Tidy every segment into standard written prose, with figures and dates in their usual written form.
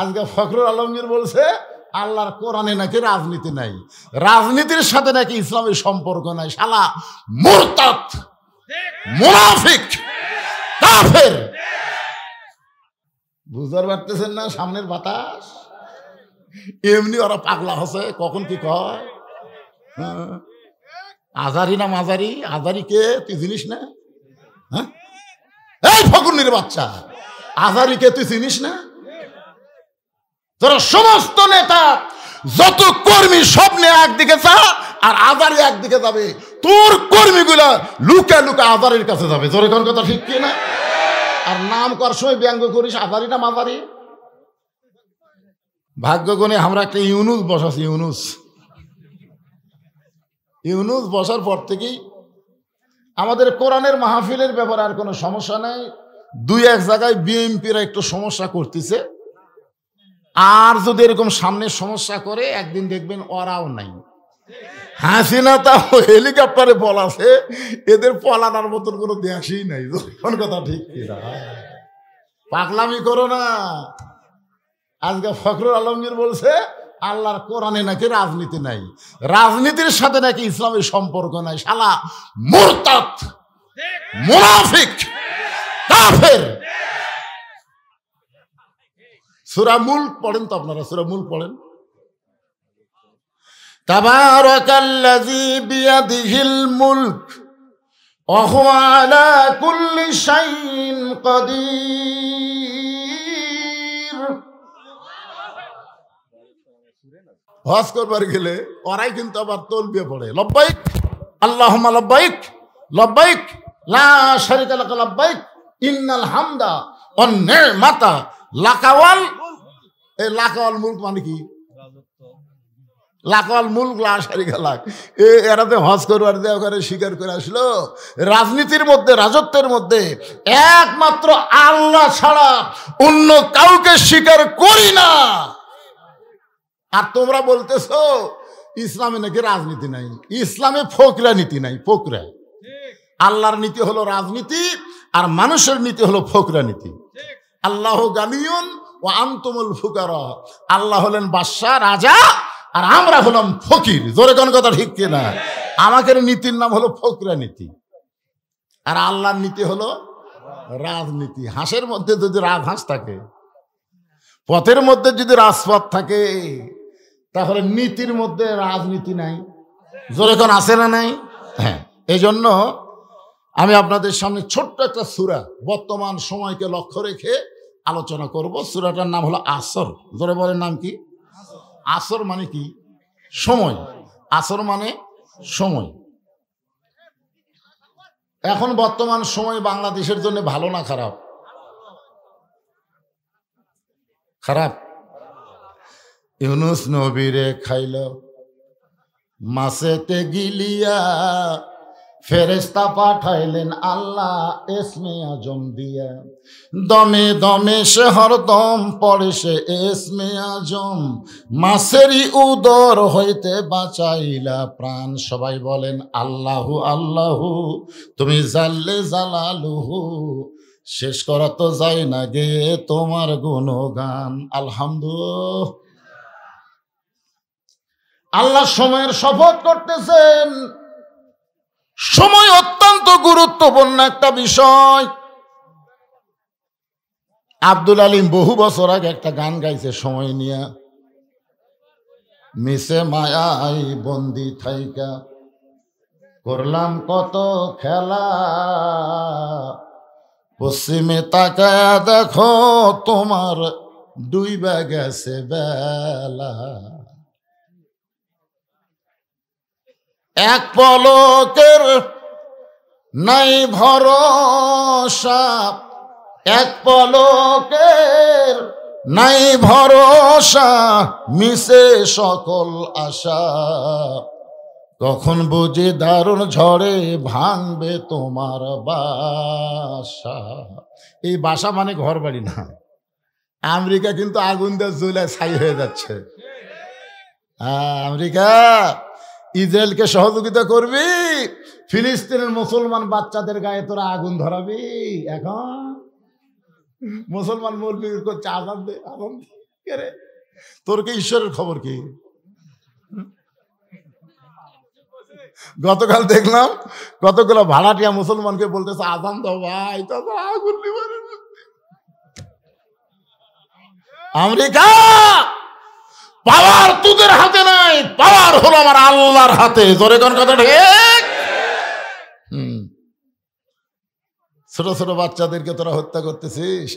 আজকে ফখরুল আলমগীর বলছে আল্লাহর কোরআনে নাকি রাজনীতি নাই, রাজনীতির সাথে নাকি ইসলামের সম্পর্ক নাই। শালা মুরতাদ, মুনাফিক, কাফের। বুঝতে পারতেছেন না সামনের বাতাস? এমনি ওরা পাগলা হচ্ছে, কখন কি কয়। আজারি না মাজারি? আজারি কে তুই চিনিস না? হ্যাঁ, এই ফকুন্নির বাচ্চা, আজারি কে তুই চিনিস না? তোরা সমস্ত নেতা যত কর্মী স্বপ্নে একদিকে যা, আর আজারি একদিকে যাবে। তোর কর্মীগুলা লুকা লুকা আজারির কাছে যাবে। তোর কোন কথা ঠিক কি না? আর নাম কর সময় ব্যঙ্গ করিস আজারি না মাজারি। ভাগ্যগুণে আমরা একটা ইউনুস বসাছি। ইউনুস বসার পর থেকেই আমাদের কোরআনের মাহফিলের ব্যাপারে আর কোনো সমস্যা নাই। দুই এক জায়গায় বিএনপিরা একটু সমস্যা করতেছে, আর যদি এরকম সামনে সমস্যা করে একদিন দেখবেন ওরাও নাই। হাসিনা তা হেলিকপ্টারে পলাছে, এদের পলানোর মতন কোনো দেশই নাই। কোন কথা ঠিক কিনা? পাগলামি করো না। আজকে ফখরুল আলমগীর বলছে আল্লাহর কোরআনে নাকি রাজনীতি নাই, রাজনীতির সাথে নাকি ইসলামের সম্পর্ক নাই। শালা মুরতাদ, মুনাফিক, কাফের। সূরা মুলক পড়েন তো আপনারা? সূরা মুলক পড়েন। তাবারাকাল্লাযী বিয়াদিহিল মুলক ওয়া হুয়া আলা কুল্লি শাইইন কাদির। হজ করবার গেলে ওরাই কিন্তু আবার তলবিয়া পড়ে, লব্বাইক আল্লাহুম্মা লব্বাইক, লব্বাইক লা শারীকা লাকা লব্বাইক ইন্নাল হামদা ওয়ান নি'মাতা লাকাওয়াল। এই লাকাওয়াল মুলক মানে কি? লাকাওয়াল মুলক লা শারীকা লাক। এরাতে হজ করবার দেওয়া করে স্বীকার করে আসলো রাজনীতির মধ্যে, রাজত্বের মধ্যে একমাত্র আল্লাহ ছাড়া অন্য কাউকে স্বীকার করি না। আর তোমরা বলতেছো ইসলামে নাকি রাজনীতি নাই, ইসলামে ফকরা নীতি নাই। ফকরা, আল্লাহর নীতি হলো রাজনীতি, আর মানুষের নীতি হলো ফকরা নীতি। আল্লাহ গানিয়ুন ওয়া আনতুমুল ফুকারা। আল্লাহ হলেন বাদশাহ, রাজা, আর আমরা হলাম ফকির। জোরে কোন কথা ঠিক কিনা? আমাদের নীতির নাম হলো ফকরা নীতি, আর আল্লাহর নীতি হলো রাজনীতি। হাঁসের মধ্যে যদি রাজহাঁস থাকে, পথের মধ্যে যদি রাজপথ থাকে, তাহলে নীতির মধ্যে রাজনীতি নাই। জোরে কোন আছে না নাই? হ্যাঁ, এই জন্য আমি আপনাদের সামনে ছোট্ট একটা সূরা বর্তমান সময়কে লক্ষ্য রেখে আলোচনা করব। সূরাটার নাম হলো আসর। জোরে বলেন, নাম কি? আসর মানে কি? সময়। আসর মানে সময়। এখন বর্তমান সময় বাংলাদেশের জন্য ভালো না খারাপ? খারাপ। ইউনুস নবীরে খাইল মাছেতে গিলিয়া, ফেরেশতা পাঠাইলেন আল্লাহ ইসমে আজম দিয়া। দমে দমে সে হরদম পড়ে সে ইসমে আজম, মাছেরই উদর হইতে বাঁচাইলা প্রাণ। সবাই বলেন আল্লাহু আল্লাহু, তুমি জাল্লে জালালুহু। শেষ করা তো যায় না গে তোমার গুণগান। আলহামদুলিল্লাহ। আল্লাহ সময়ের শপথ করতেছেন। সময় অত্যন্ত গুরুত্বপূর্ণ একটা বিষয়। আব্দুল আলিম বহু বছর আগে একটা গান গাইছে সময় নিয়া। মিশে মায়াই বন্দি থাইকা করলাম কত খেলা, পশ্চিমে তাকায়া দেখো তোমার ডুইবা গেছে বেলা। এক পলকের নাই ভরসা, এক পলকের নাই ভরসা, মিশে সকল আশা। কখন বুঝি দারুণ ঝড়ে ভাঙবে তোমার বাসা। এই বাসা মানে ঘর বাড়ি না। আমেরিকা কিন্তু আগুন দিয়ে জ্বলে ছাই হয়ে যাচ্ছে। আমেরিকা ইসরায়েলকে সহযোগিতা করবি, ফিলিস্তিনের মুসলমান বাচ্চাদের গায়ে তোরা আগুন ধরাবি। এখন মুসলমান মৌলবি করছে আজান দে, আজান দে। কে রে, তোর কি ঈশ্বরের খবর কি? গতকাল দেখলাম কতগুলো ভাড়াটিয়া মুসলমানকে বলতেছে আজান দাও ভাই, তো আগুন নিবারের মধ্যে। আমেরিকা, পাওয়ার তোদের হাতে নাই, পাওয়ার হলো আমার আল্লাহর হাতে। জোরে কোন কথা ঠিক? ছোট ছোট বাচ্চাদেরকে তোরা হত্যা করতেছিস।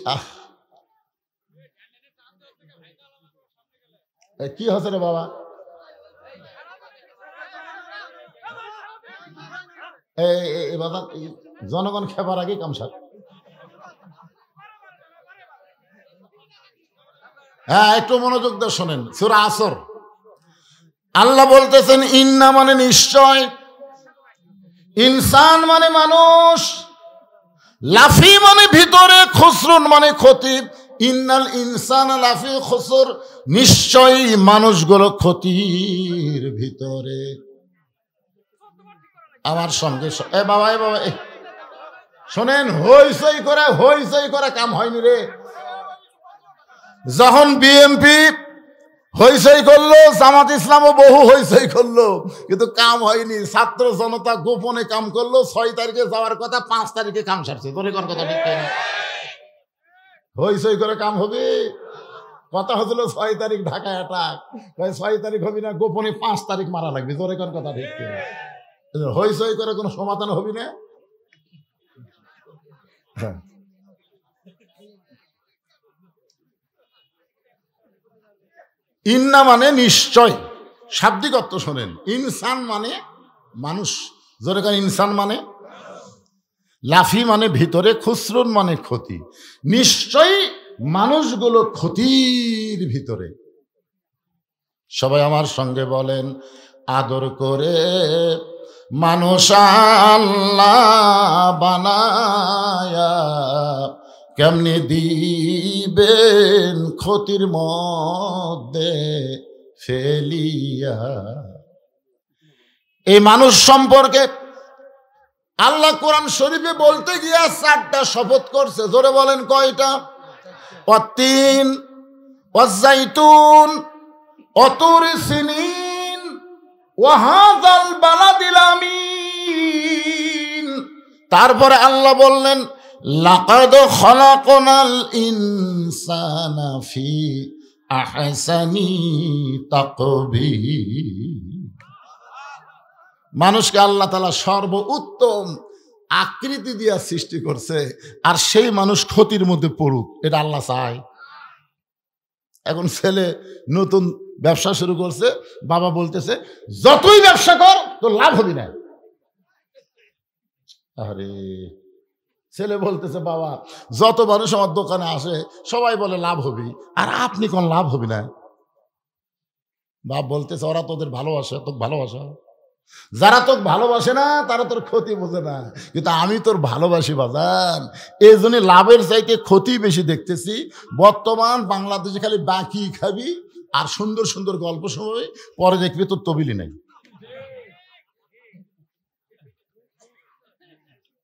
কি হচ্ছে রে বাবা? জনগণ খেবার আগে কামসার। হ্যাঁ, একটু মনোযোগ দিয়ে শোনেন। সূরা আসর আল্লাহ বলতেছেন ইন্না মানে নিশ্চয়, ইনসান মানে মানুষ, লাফি মানে ভিতরে, খুসরুন মানে ক্ষতি। ইন্নাল ইনসান লাফি খুসর, নিশ্চয়ই মানুষগুলো ক্ষতির ভিতরে। আমার সঙ্গে এ বাবা শোনেন, হইচই করে কাম হয়নি রে। যখন বিএনপি হইচই করলো, জামাত ইসলামও বহু হইচই করলো, কিন্তু কাম হয়নি। ছাত্র জনতা গোপনে কাম করলো। 6 তারিখে যাওয়ার কথা, 5 তারিখে কাম সারছে। তোর কোন কথা ঠিক? হইচই করে কাম হবে? কথা হচ্ছিল 6 তারিখ ঢাকা অ্যাটাক, 6 তারিখ হবি না, গোপনে 5 তারিখ মারা লাগবে। তোর কোন কথা ঠিক? হইচই করে কোনো সমাধান হবি না। ইন্না মানে নিশ্চয়, শাব্দিক অর্থ শোনেন। ইনসান মানে মানুষ, জোরে কার ইনসান মানে, লাফি মানে ভিতরে, খুসরুন মানে ক্ষতি। নিশ্চয়ই মানুষগুলো ক্ষতির ভিতরে। সবাই আমার সঙ্গে বলেন, আদর করে মানুষ আল্লাহ বানায়া কেমনি দিবেন ক্ষতির মধ্যে ফেলিয়া। এই মানুষ সম্পর্কে আল্লাহ কোরআন শরীফে বলতে গিয়া 4টা শপথ করছে। জোরে বলেন কয়টা? ওয়াত্তিন, ওয়াজ্জাইতুন, ওয়াতুর সিনিন, ওয়াহাযাল বালাদিল আমিন। তারপরে আল্লাহ বললেন লাকাদ খলাকনাল ইনসানা ফি আহসানি তাকবীর। মানুষকে আল্লাহ তাআলা সর্ব উত্তম আকৃতি দিয়া সৃষ্টি করছে, আর সেই মানুষ ক্ষতির মধ্যে পড়ুক, এটা আল্লাহ চায়? এখন ছেলে নতুন ব্যবসা শুরু করছে, বাবা বলতেছে যতই ব্যবসা কর তোর লাভ হবি না। আরে ছেলে বলতেছে বাবা যত মানুষ আমার দোকানে আসে সবাই বলে লাভ হবি, আর আপনি কোন লাভ হবি না? বাপ বলতেছে ওরা তোদের ভালোবাসে, তোকে ভালোবাসা। যারা তোকে ভালোবাসে না তারা তোর ক্ষতি বোঝে না, কিন্তু আমি তোর ভালোবাসি বাজান। এই জন্য লাভের চাইতে ক্ষতি বেশি দেখতেছি। বর্তমান বাংলাদেশে খালি বাকি খাবি আর সুন্দর সুন্দর গল্প শোনাবি, পরে দেখবি তোর তবিলি নাই।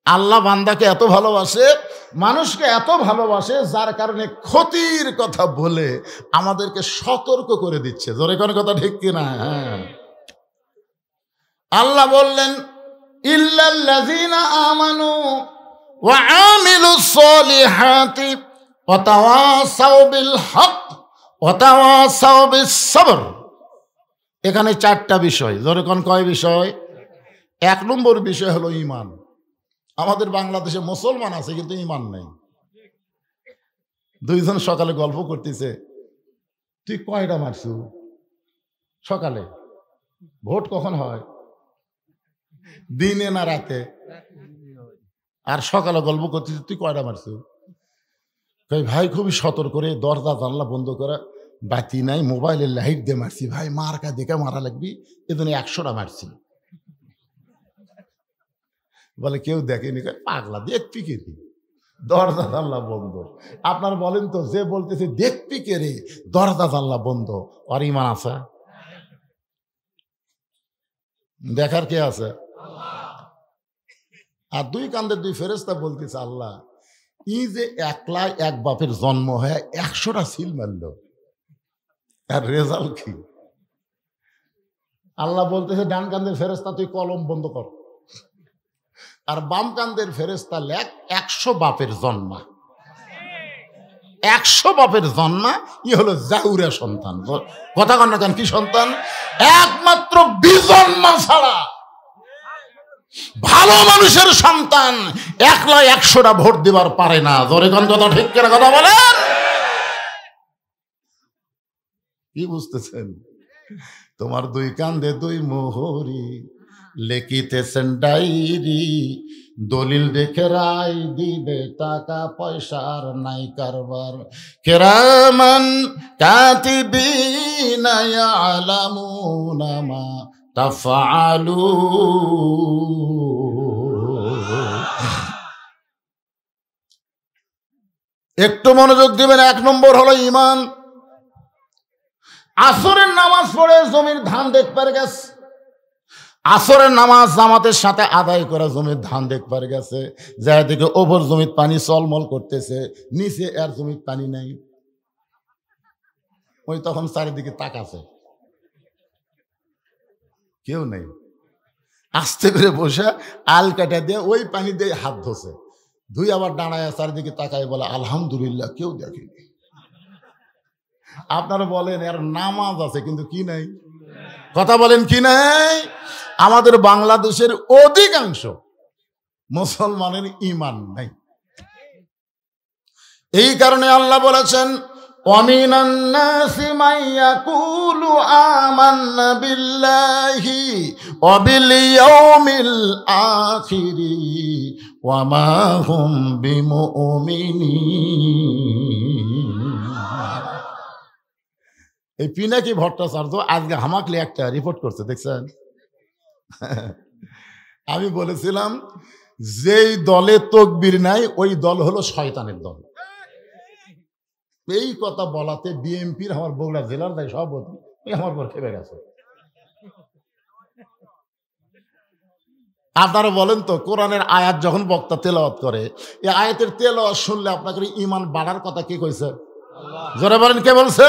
আল্লাহ বান্দাকে এত ভালোবাসে, মানুষকে এত ভালোবাসে, যার কারণে ক্ষতির কথা বলে আমাদেরকে সতর্ক করে দিচ্ছে। জোরে কোন কথা ঠিক কিনা? হ্যাঁ, আল্লাহ বললেন ইল্লাল্লাযীনা আমানু ওয়া আমিলুস সলিহাতি ওয়া তাওয়াসাউ বিল হক ওয়া তাওয়াসাউ বিস সবর। এখানে 4টা বিষয়। জোরে কোন কয় বিষয়? 1 নম্বর বিষয় হলো ঈমান। আমাদের বাংলাদেশে মুসলমান আছে কিন্তু ঈমান নাই। 2 জন সকালে গল্প করতেছে, তুই কয়টা মারছু সকালে? ভোট কখন হয়? দিনে না রাতে? আর সকালে গল্প করতেছে তুই কয়টা মারছু? ভাই খুবই সতর্ক করে, দরজা জানলা বন্ধ করে, বাতি নাই, মোবাইলের লাইট দিয়ে মারছি। ভাই মার্কা দেখে মারা লাগবি, এজন্য 100টা মারছি। বলে কেউ দেখেনি। পাগলা, দেখবি কে রে? দরজা জানলা বন্ধ। আপনার বলেন তো, যে বলতেছে দেখবি কে রে, দরজা জানলা বন্ধ, আর ঈমান আছে? দেখার কে আছে? আর 2 কান্দের 2 ফেরেশতা বলতেছে আল্লাহ ই যে একলা এক বাপের জন্ম হয়ে 100টা সিল মারল, আর রেজাল্ট কি? আল্লাহ বলতেছে ডান কান্দের ফেরেস্তা তুই কলম বন্ধ কর, আর বাম কান্দের ফেরেস্তা লেখ 100 বাপের জন্মা, 100 বাপের জন্মা। ই হলো জাউরা সন্তান। কথা কন না কেন? কি সন্তান? একমাত্র বিজন্মা ছাড়া ভালো মানুষের সন্তান একলা 100টা ভোট দিবার পারে না। জোরে কোন কথা ঠিক করে কথা বলেন। কি বুঝতেছেন? তোমার 2 কান্দে 2 মোহরি, লেখিতেছেন ডাইরি, দলিল দেখে রায় দিবে, টাকা পয়সার নাই কারবার। কিরামান কাতিবিনা ইয়ালামুনা মা তাফআলুন। একটু মনোযোগ দিবেন। 1 নম্বর হলো ঈমান। আসরের নামাজ পড়ে জমির ধান দেখবার গেছে, আসরের নামাজ জামাতের সাথে আদায় করা জমির ধান দেখবার গেছে, যার দিকে ওপর জমির পানি চলমল করতেছে, নিচে এর জমির পানি নাই। ওই তখন চারিদিকে তাকাছে, কেউ নেই। আস্তে করে বসে আল কাটা দিয়ে ওই পানি দিয়ে হাত ধোছে, ধুই আবার দাঁড়ায় চারিদিকে তাকায় বলে আলহামদুলিল্লাহ কেউ দেখেনি। আপনারা বলেন এর নামাজ আছে কিন্তু কি নাই? কথা বলেন কি নাই? আমাদের বাংলাদেশের অধিকাংশ মুসলমানের ঈমান নাই। এই কারণে আল্লাহ বলেছেন ওয়ামিনান নাসি মান ইয়াকুলু আমান্না বিল্লাহি ওয়া বিল ইয়াউমিল আখিরি ওয়া মা হুম বিমুমিনিন। এই পিনাকি ভট্টাচার্য আজকে হামাকলি একটা রিপোর্ট করছে, দেখছেন? আমি বলেছিলাম যেই দলে তকবীর নাই ওই দল হলো শয়তানের দল। এই কথা বলাতে বিএনপির আমার বগুড়া জেলার দায় সভাপতি আমার পর খেপে গেছে। আপনারা বলেন তো, কোরআনের আয়াত যখন বক্তা তেলাওয়াত করে, এই আয়াতের তেলাওয়াত শুনলে আপনাকে ঈমান বাড়ার কথা কে কইছে? জোরে বলেন, কে বলছে?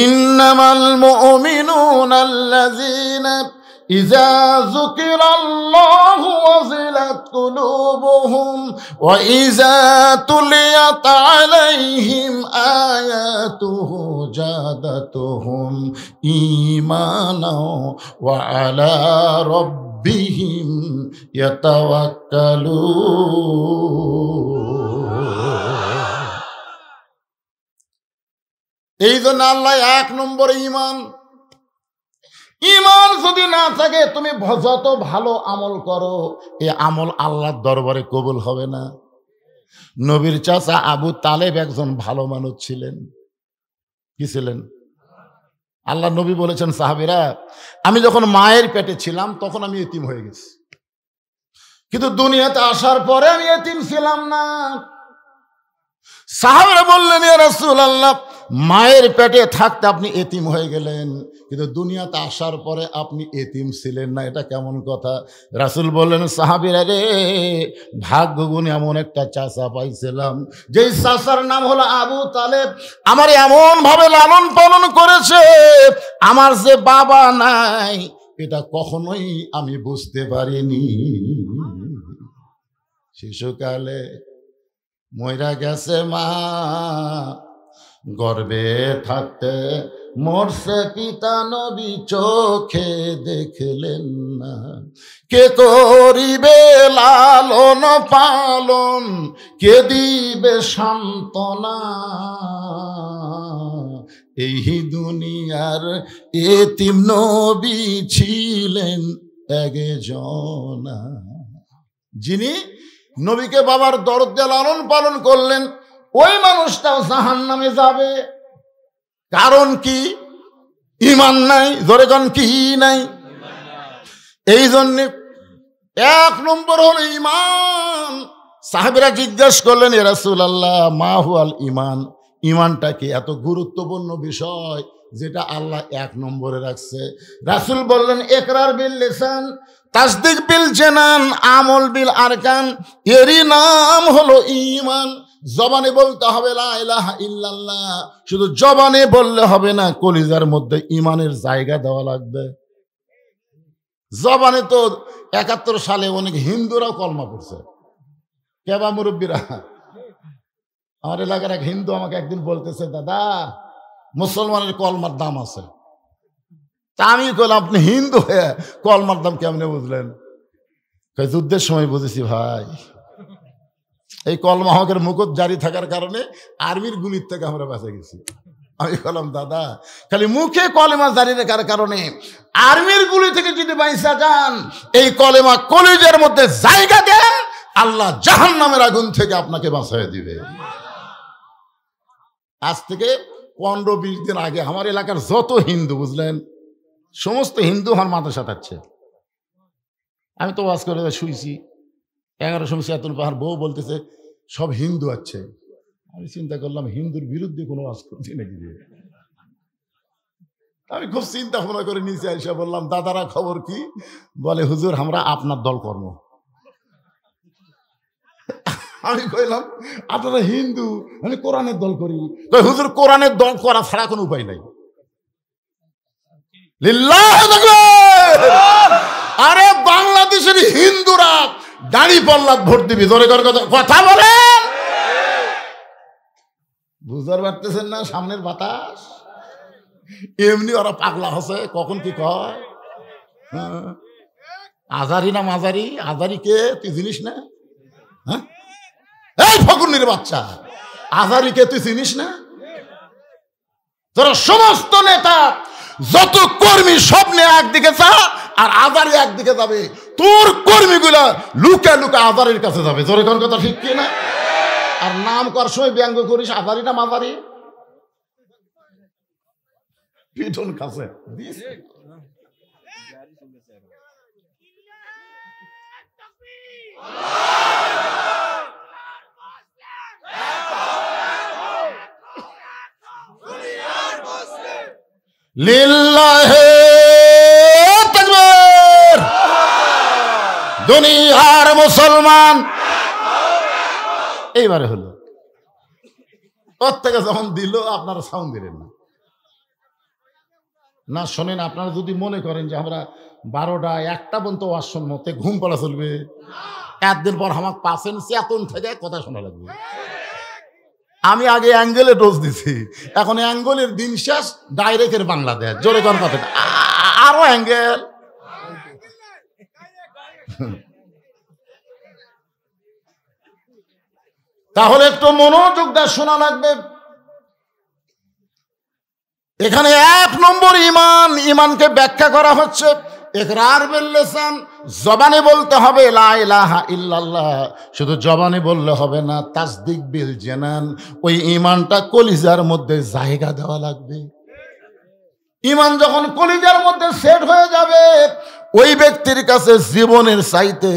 ইন্নামাল মুমিনুনা আল্লাযীনা ইযা যুকিরাল্লাহু ওয়াজিলাত কুলুবুহুম ওয়া ইযা তুলিয়াত আলাইহিম আয়াতুহু জাদাতুহুম ঈমানাও ওয়া আলা রাব্বিহিম ইয়াতাওয়াক্কালুন। এই জন্য আল্লাহ 1 নম্বরে ঈমান। ঈমান যদি না থাকে তুমি যত ভালো আমল করো, এই আমল আল্লাহর দরবারে কবুল হবে না। নবীর চাচা আবু তালেব একজন ভালো মানুষ ছিলেন। কি ছিলেন? আল্লাহ নবী বলেছেন সাহাবীরা, আমি যখন মায়ের পেটে ছিলাম তখন আমি এতিম হয়ে গেছি, কিন্তু দুনিয়াতে আসার পরে আমি এতিম ছিলাম না। সাহাবীরা বললেন ইয়া রাসূলুল্লাহ, মায়ের পেটে থাকতে আপনি এতিম হয়ে গেলেন, কিন্তু দুনিয়াতে আসার পরে আপনি এতিম ছিলেন না, এটা কেমন কথা? রাসূল বললেন সাহাবীরা রে, ভাগ্যগুণে এমন একটা চাচা পাইছিলাম, যেই চাচার নাম হলো আবু তালেব। আমার এমন ভাবে লালন পালন করেছে, আমার যে বাবা নাই এটা কখনোই আমি বুঝতে পারিনি। শিশুকালে মইরা গেছে মা, গর্বে থাকতে মরছে পিতা, নবী চোখে দেখলেন না। কে করিবে লালন পালন, কে দিবে সান্ত্বনা, এই দুনিয়ার এতিম নবী ছিলেন একজনা, যিনি নবীকে বাবার দরদ দিয়ে লালন পালন করলেন। ওই মানুষটাও জাহান্নামে যাবে। কারণ কি? ঈমান নাই। জোরে কোন কি নাই? এই জন্য 1 নম্বর হলো ঈমান। সাহাবীরা জিজ্ঞেস করলেন ইয়া রাসূলুল্লাহ মা হুয়াল ঈমান, ঈমানটা কি? এত গুরুত্বপূর্ণ বিষয় যেটা আল্লাহ 1 নম্বরে রাখছে। রাসূল বললেন ইকরার বিল লিসান, তাসদিক বিল জানান, আমল বিল আরকান। এরই নাম হলো ঈমান। জবানে বলতে হবে লা ইলাহা ইল্লাল্লাহ, শুধু জবানে বললে হবে না, কলিজার মধ্যে ইমানের জায়গা দেওয়া লাগবে। জবানে তো ৭১ সালে অনেক হিন্দুরাও কলমা পড়ছে, কেবা মুরব্বীরা। আমার এলাকার এক হিন্দু আমাকে একদিন বলতেছে, দাদা মুসলমানের কলমার দাম আছে। তা আমি কইলাম, আপনি হিন্দু হয়ে কলমার দাম কেমনে বুঝলেন? যুদ্ধের সময় বুঝেছি ভাই, এই কলমা আমাদের মুকুট জারি থাকার কারণে আর্মির গুলির থেকে আমরা বেঁচে গেছি। আমি বললাম, দাদা খালি মুখে কলেমা জারি রাখার কারণে আর্মির গুলি থেকে যদি বাইসা যান, এই কলেমা কলিজার মধ্যে জায়গা দেন, আল্লাহ জাহান্নামের আগুন থেকে আপনাকে বাঁচিয়ে দিবে। আজ থেকে 15-20 দিন আগে আমার এলাকার যত হিন্দু, বুঝলেন, সমস্ত হিন্দু আমার মাদ্রাসা থাকছে। আমি তো ওয়াজ করে শুইছি, 1100 পাহাড় বউ বলতেছে সব হিন্দু আছে। আমি চিন্তা করলাম, হিন্দুর বিরুদ্ধে কোনো ওয়াজ করছি নাকি? আমি খুব চিন্তা ভাবনা করে নিচে এসে বললাম, দাদারা খবর কি? বলে, হুজুর আমরা আপনার দল কর্ম। আমি কইলাম, আপনারা হিন্দু, আমি কোরআনের দল করি। হুজুর কোরআনের দল করা ছাড়া কোনো উপায় নাই। আরে বাংলাদেশের হিন্দুরা দাড়ি পাল্লা ভোট দিবি, ধরে কথা বলে বুঝতে পারতেছেন না? সামনের বাতাস এমনি ওরা পাগলা হসে, কখন কি কয়। আজারি না মাজারি? আজারি কে তুই জিনিস না? হ্যাঁ, এই ফকুন্নির বাচ্চা, আজারি কে তুই চিনিস না? তোরা সমস্ত নেতা যত কর্মী স্বপ্নে একদিকে যা, আর আজারি একদিকে যাবে। তোর কর্মীগুলা লুকা লুকা আজারির কাছে যাবে। তোর কোন কথা ঠিক কি না? আর নাম কর সময় ব্যঙ্গ করিস আজারি না মাজারি, পিঠন কাছে লিল্লাহে তাকবীর। দুনিয়ার মুসলমান এইবারে হলো, ওর থেকে যখন দিল আপনারা সাউন্ড দিলেন না। না শোনেন, আপনারা যদি মনে করেন যে আমরা 12টা 1টা পর্যন্ত ওয়াজ শুনবো, তে ঘুম পড়া চলবে। একদিন পর আমাকে পাশেন চেতন থেকে কথা শোনা লাগবে। আমি আগে অ্যাঙ্গেলে ডোজ দিছি, এখন অ্যাঙ্গেলের দিন শেষ, ডাইরেক্টের বাংলাদেশ। জোরে কোন কথা, আরো অ্যাঙ্গেল। তাহলে একটু মনোযোগ দিয়ে শোনা লাগবে। এখানে 1 নম্বর ইমান, ইমানকে ব্যাখ্যা করা হচ্ছে ইকরার বিল লিসান, জবানে বলতে হবে লা ইলাহা ইল্লাল্লাহ, শুধু জবানে বললে হবে না, তাসদিক বিল জানান, ওই ইমানটা কলিজার মধ্যে জায়গা দেওয়া লাগবে। ইমান যখন কলিজার মধ্যে সেট হয়ে যাবে, ওই ব্যক্তির কাছে জীবনের চাইতে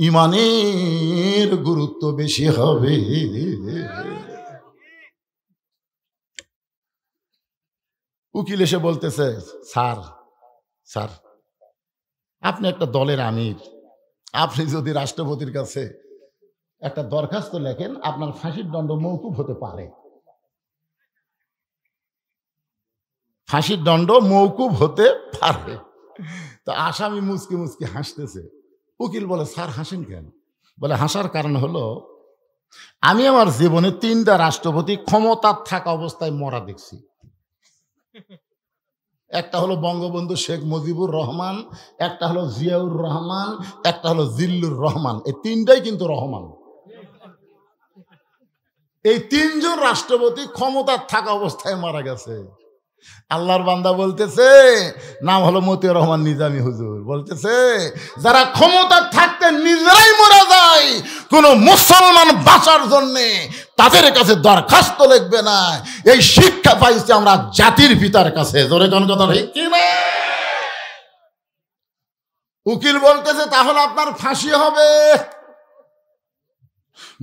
ইমানের গুরুত্ব বেশি হবে। উকিল এসে বলতেছে, স্যার স্যার আপনি একটা দলের আমির, আপনি যদি রাষ্ট্রপতির কাছে একটা দরখাস্ত লেখেন, আপনার ফাঁসির দণ্ড মওকুফ হতে পারে। ফাঁসির দণ্ড মওকুফ হতে পারে। তো আসামি মুচকি মুচকি হাসতেছে। উকিল বলে, স্যার হাসেন কেন? বলে, হাসার কারণ হলো আমি আমার জীবনে 3টা রাষ্ট্রপতি ক্ষমতার থাকা অবস্থায় মরা দেখছি। একটা হলো বঙ্গবন্ধু শেখ মুজিবুর রহমান, একটা হলো জিয়াউর রহমান, একটা হলো জিল্লুর রহমান। এই 3টাই কিন্তু রহমান। এই 3 জন রাষ্ট্রপতি ক্ষমতার থাকা অবস্থায় মারা গেছে। আল্লাহর বান্দা বলতেছে, নাম হলো মতিউর রহমান নিজামী হুজুর, বলতেছে যারা ক্ষমতা থাকতে নিজেরাই মারা যায়, কোন মুসলমান বাঁচার জন্য তাদের কাছে দরখাস্ত লিখবে না। এই শিক্ষা পাইছি আমরা জাতির পিতার কাছে। জোরে কোন কথা ঠিক কি না? উকিল বলতেছে, তাহলে আপনার ফাঁসি হবে।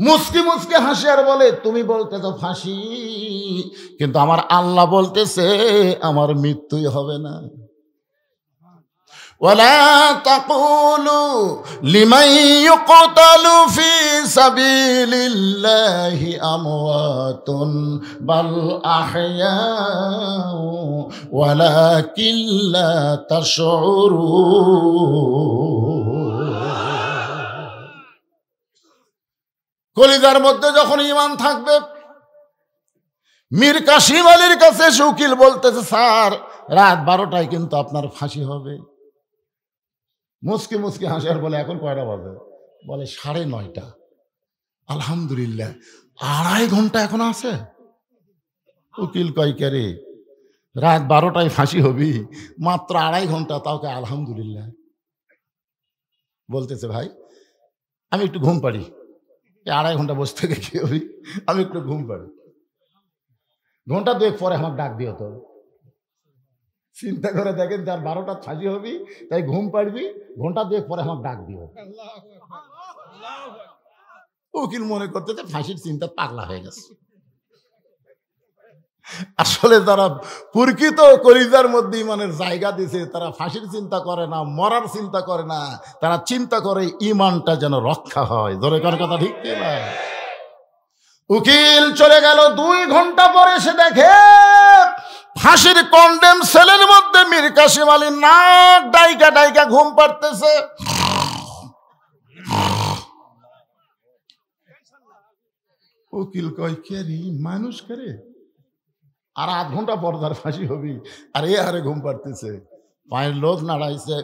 মুচকি মুচকি হাসি আর বলে, তুমি বলতেছো ফাঁসি, কিন্তু আমার আল্লাহ বলতেছে আমার মৃত্যুই হবে না। ওয়ালা তাকুলু লিমান ইউকতালু ফি সাবিলিল্লাহি আমওয়াতুন বাল আহইয়াউ ওয়ালাকিন লা তাশউরুন। কলিজার মধ্যে যখন ঈমান থাকবে, মীর কাসিম আলীর কাছে উকিল বলতেছে, স্যার রাত 12টায় কিন্তু আপনার ফাঁসি হবে। মুসকি মুসকি হাসিয়ার বলে, এখন কয়টা বাজে? বলে 9:30। আলহামদুলিল্লাহ, 2.5 ঘন্টা এখন আছে। উকিল কয়, কে রে, রাত 12টায় ফাঁসি হবি, মাত্র 2.5 ঘন্টা, তাও কে আলহামদুলিল্লাহ। বলতেছে, ভাই আমি একটু ঘুম পাড়ি, 2.5 ঘন্টা বসে থেকে কি হবি, আমি একটু ঘুম পাড়ি, ঘন্টা 2 পরে আমার ডাক দিও তো। চিন্তা করে দেখেন, যার 12টা ফাঁসি হবি, তাই ঘুম পাড়বি, ঘন্টা 2 পরে আমার ডাক দিও। উকিল মনে করতেছে ফাঁসির চিন্তা পাগলা হয়ে গেছে। আসলে যারা প্রকৃত কলিজার মধ্যে ইমানের জায়গা দিছে, তারা ফাঁসির চিন্তা করে না, মরার চিন্তা করে না, তারা চিন্তা করে ইমানটা যেন রক্ষা হয়। ধরে কার কথা ঠিক কিনা? উকিল চলে গেল, 2 ঘন্টা পরে সে দেখে ফাঁসির কন্ডেম সেলের মধ্যে মীর কাসিম আলী নাক ডাইকা ডাইকা ঘুম পাড়তেছে। উকিল কয়, কে রে, মানুষ করে, আর 8 ঘন্টা পর তার ফাঁসি হবি, আর এ হারে ঘুম পাড়তেছে। পায়ের লোক নাড়াইছে,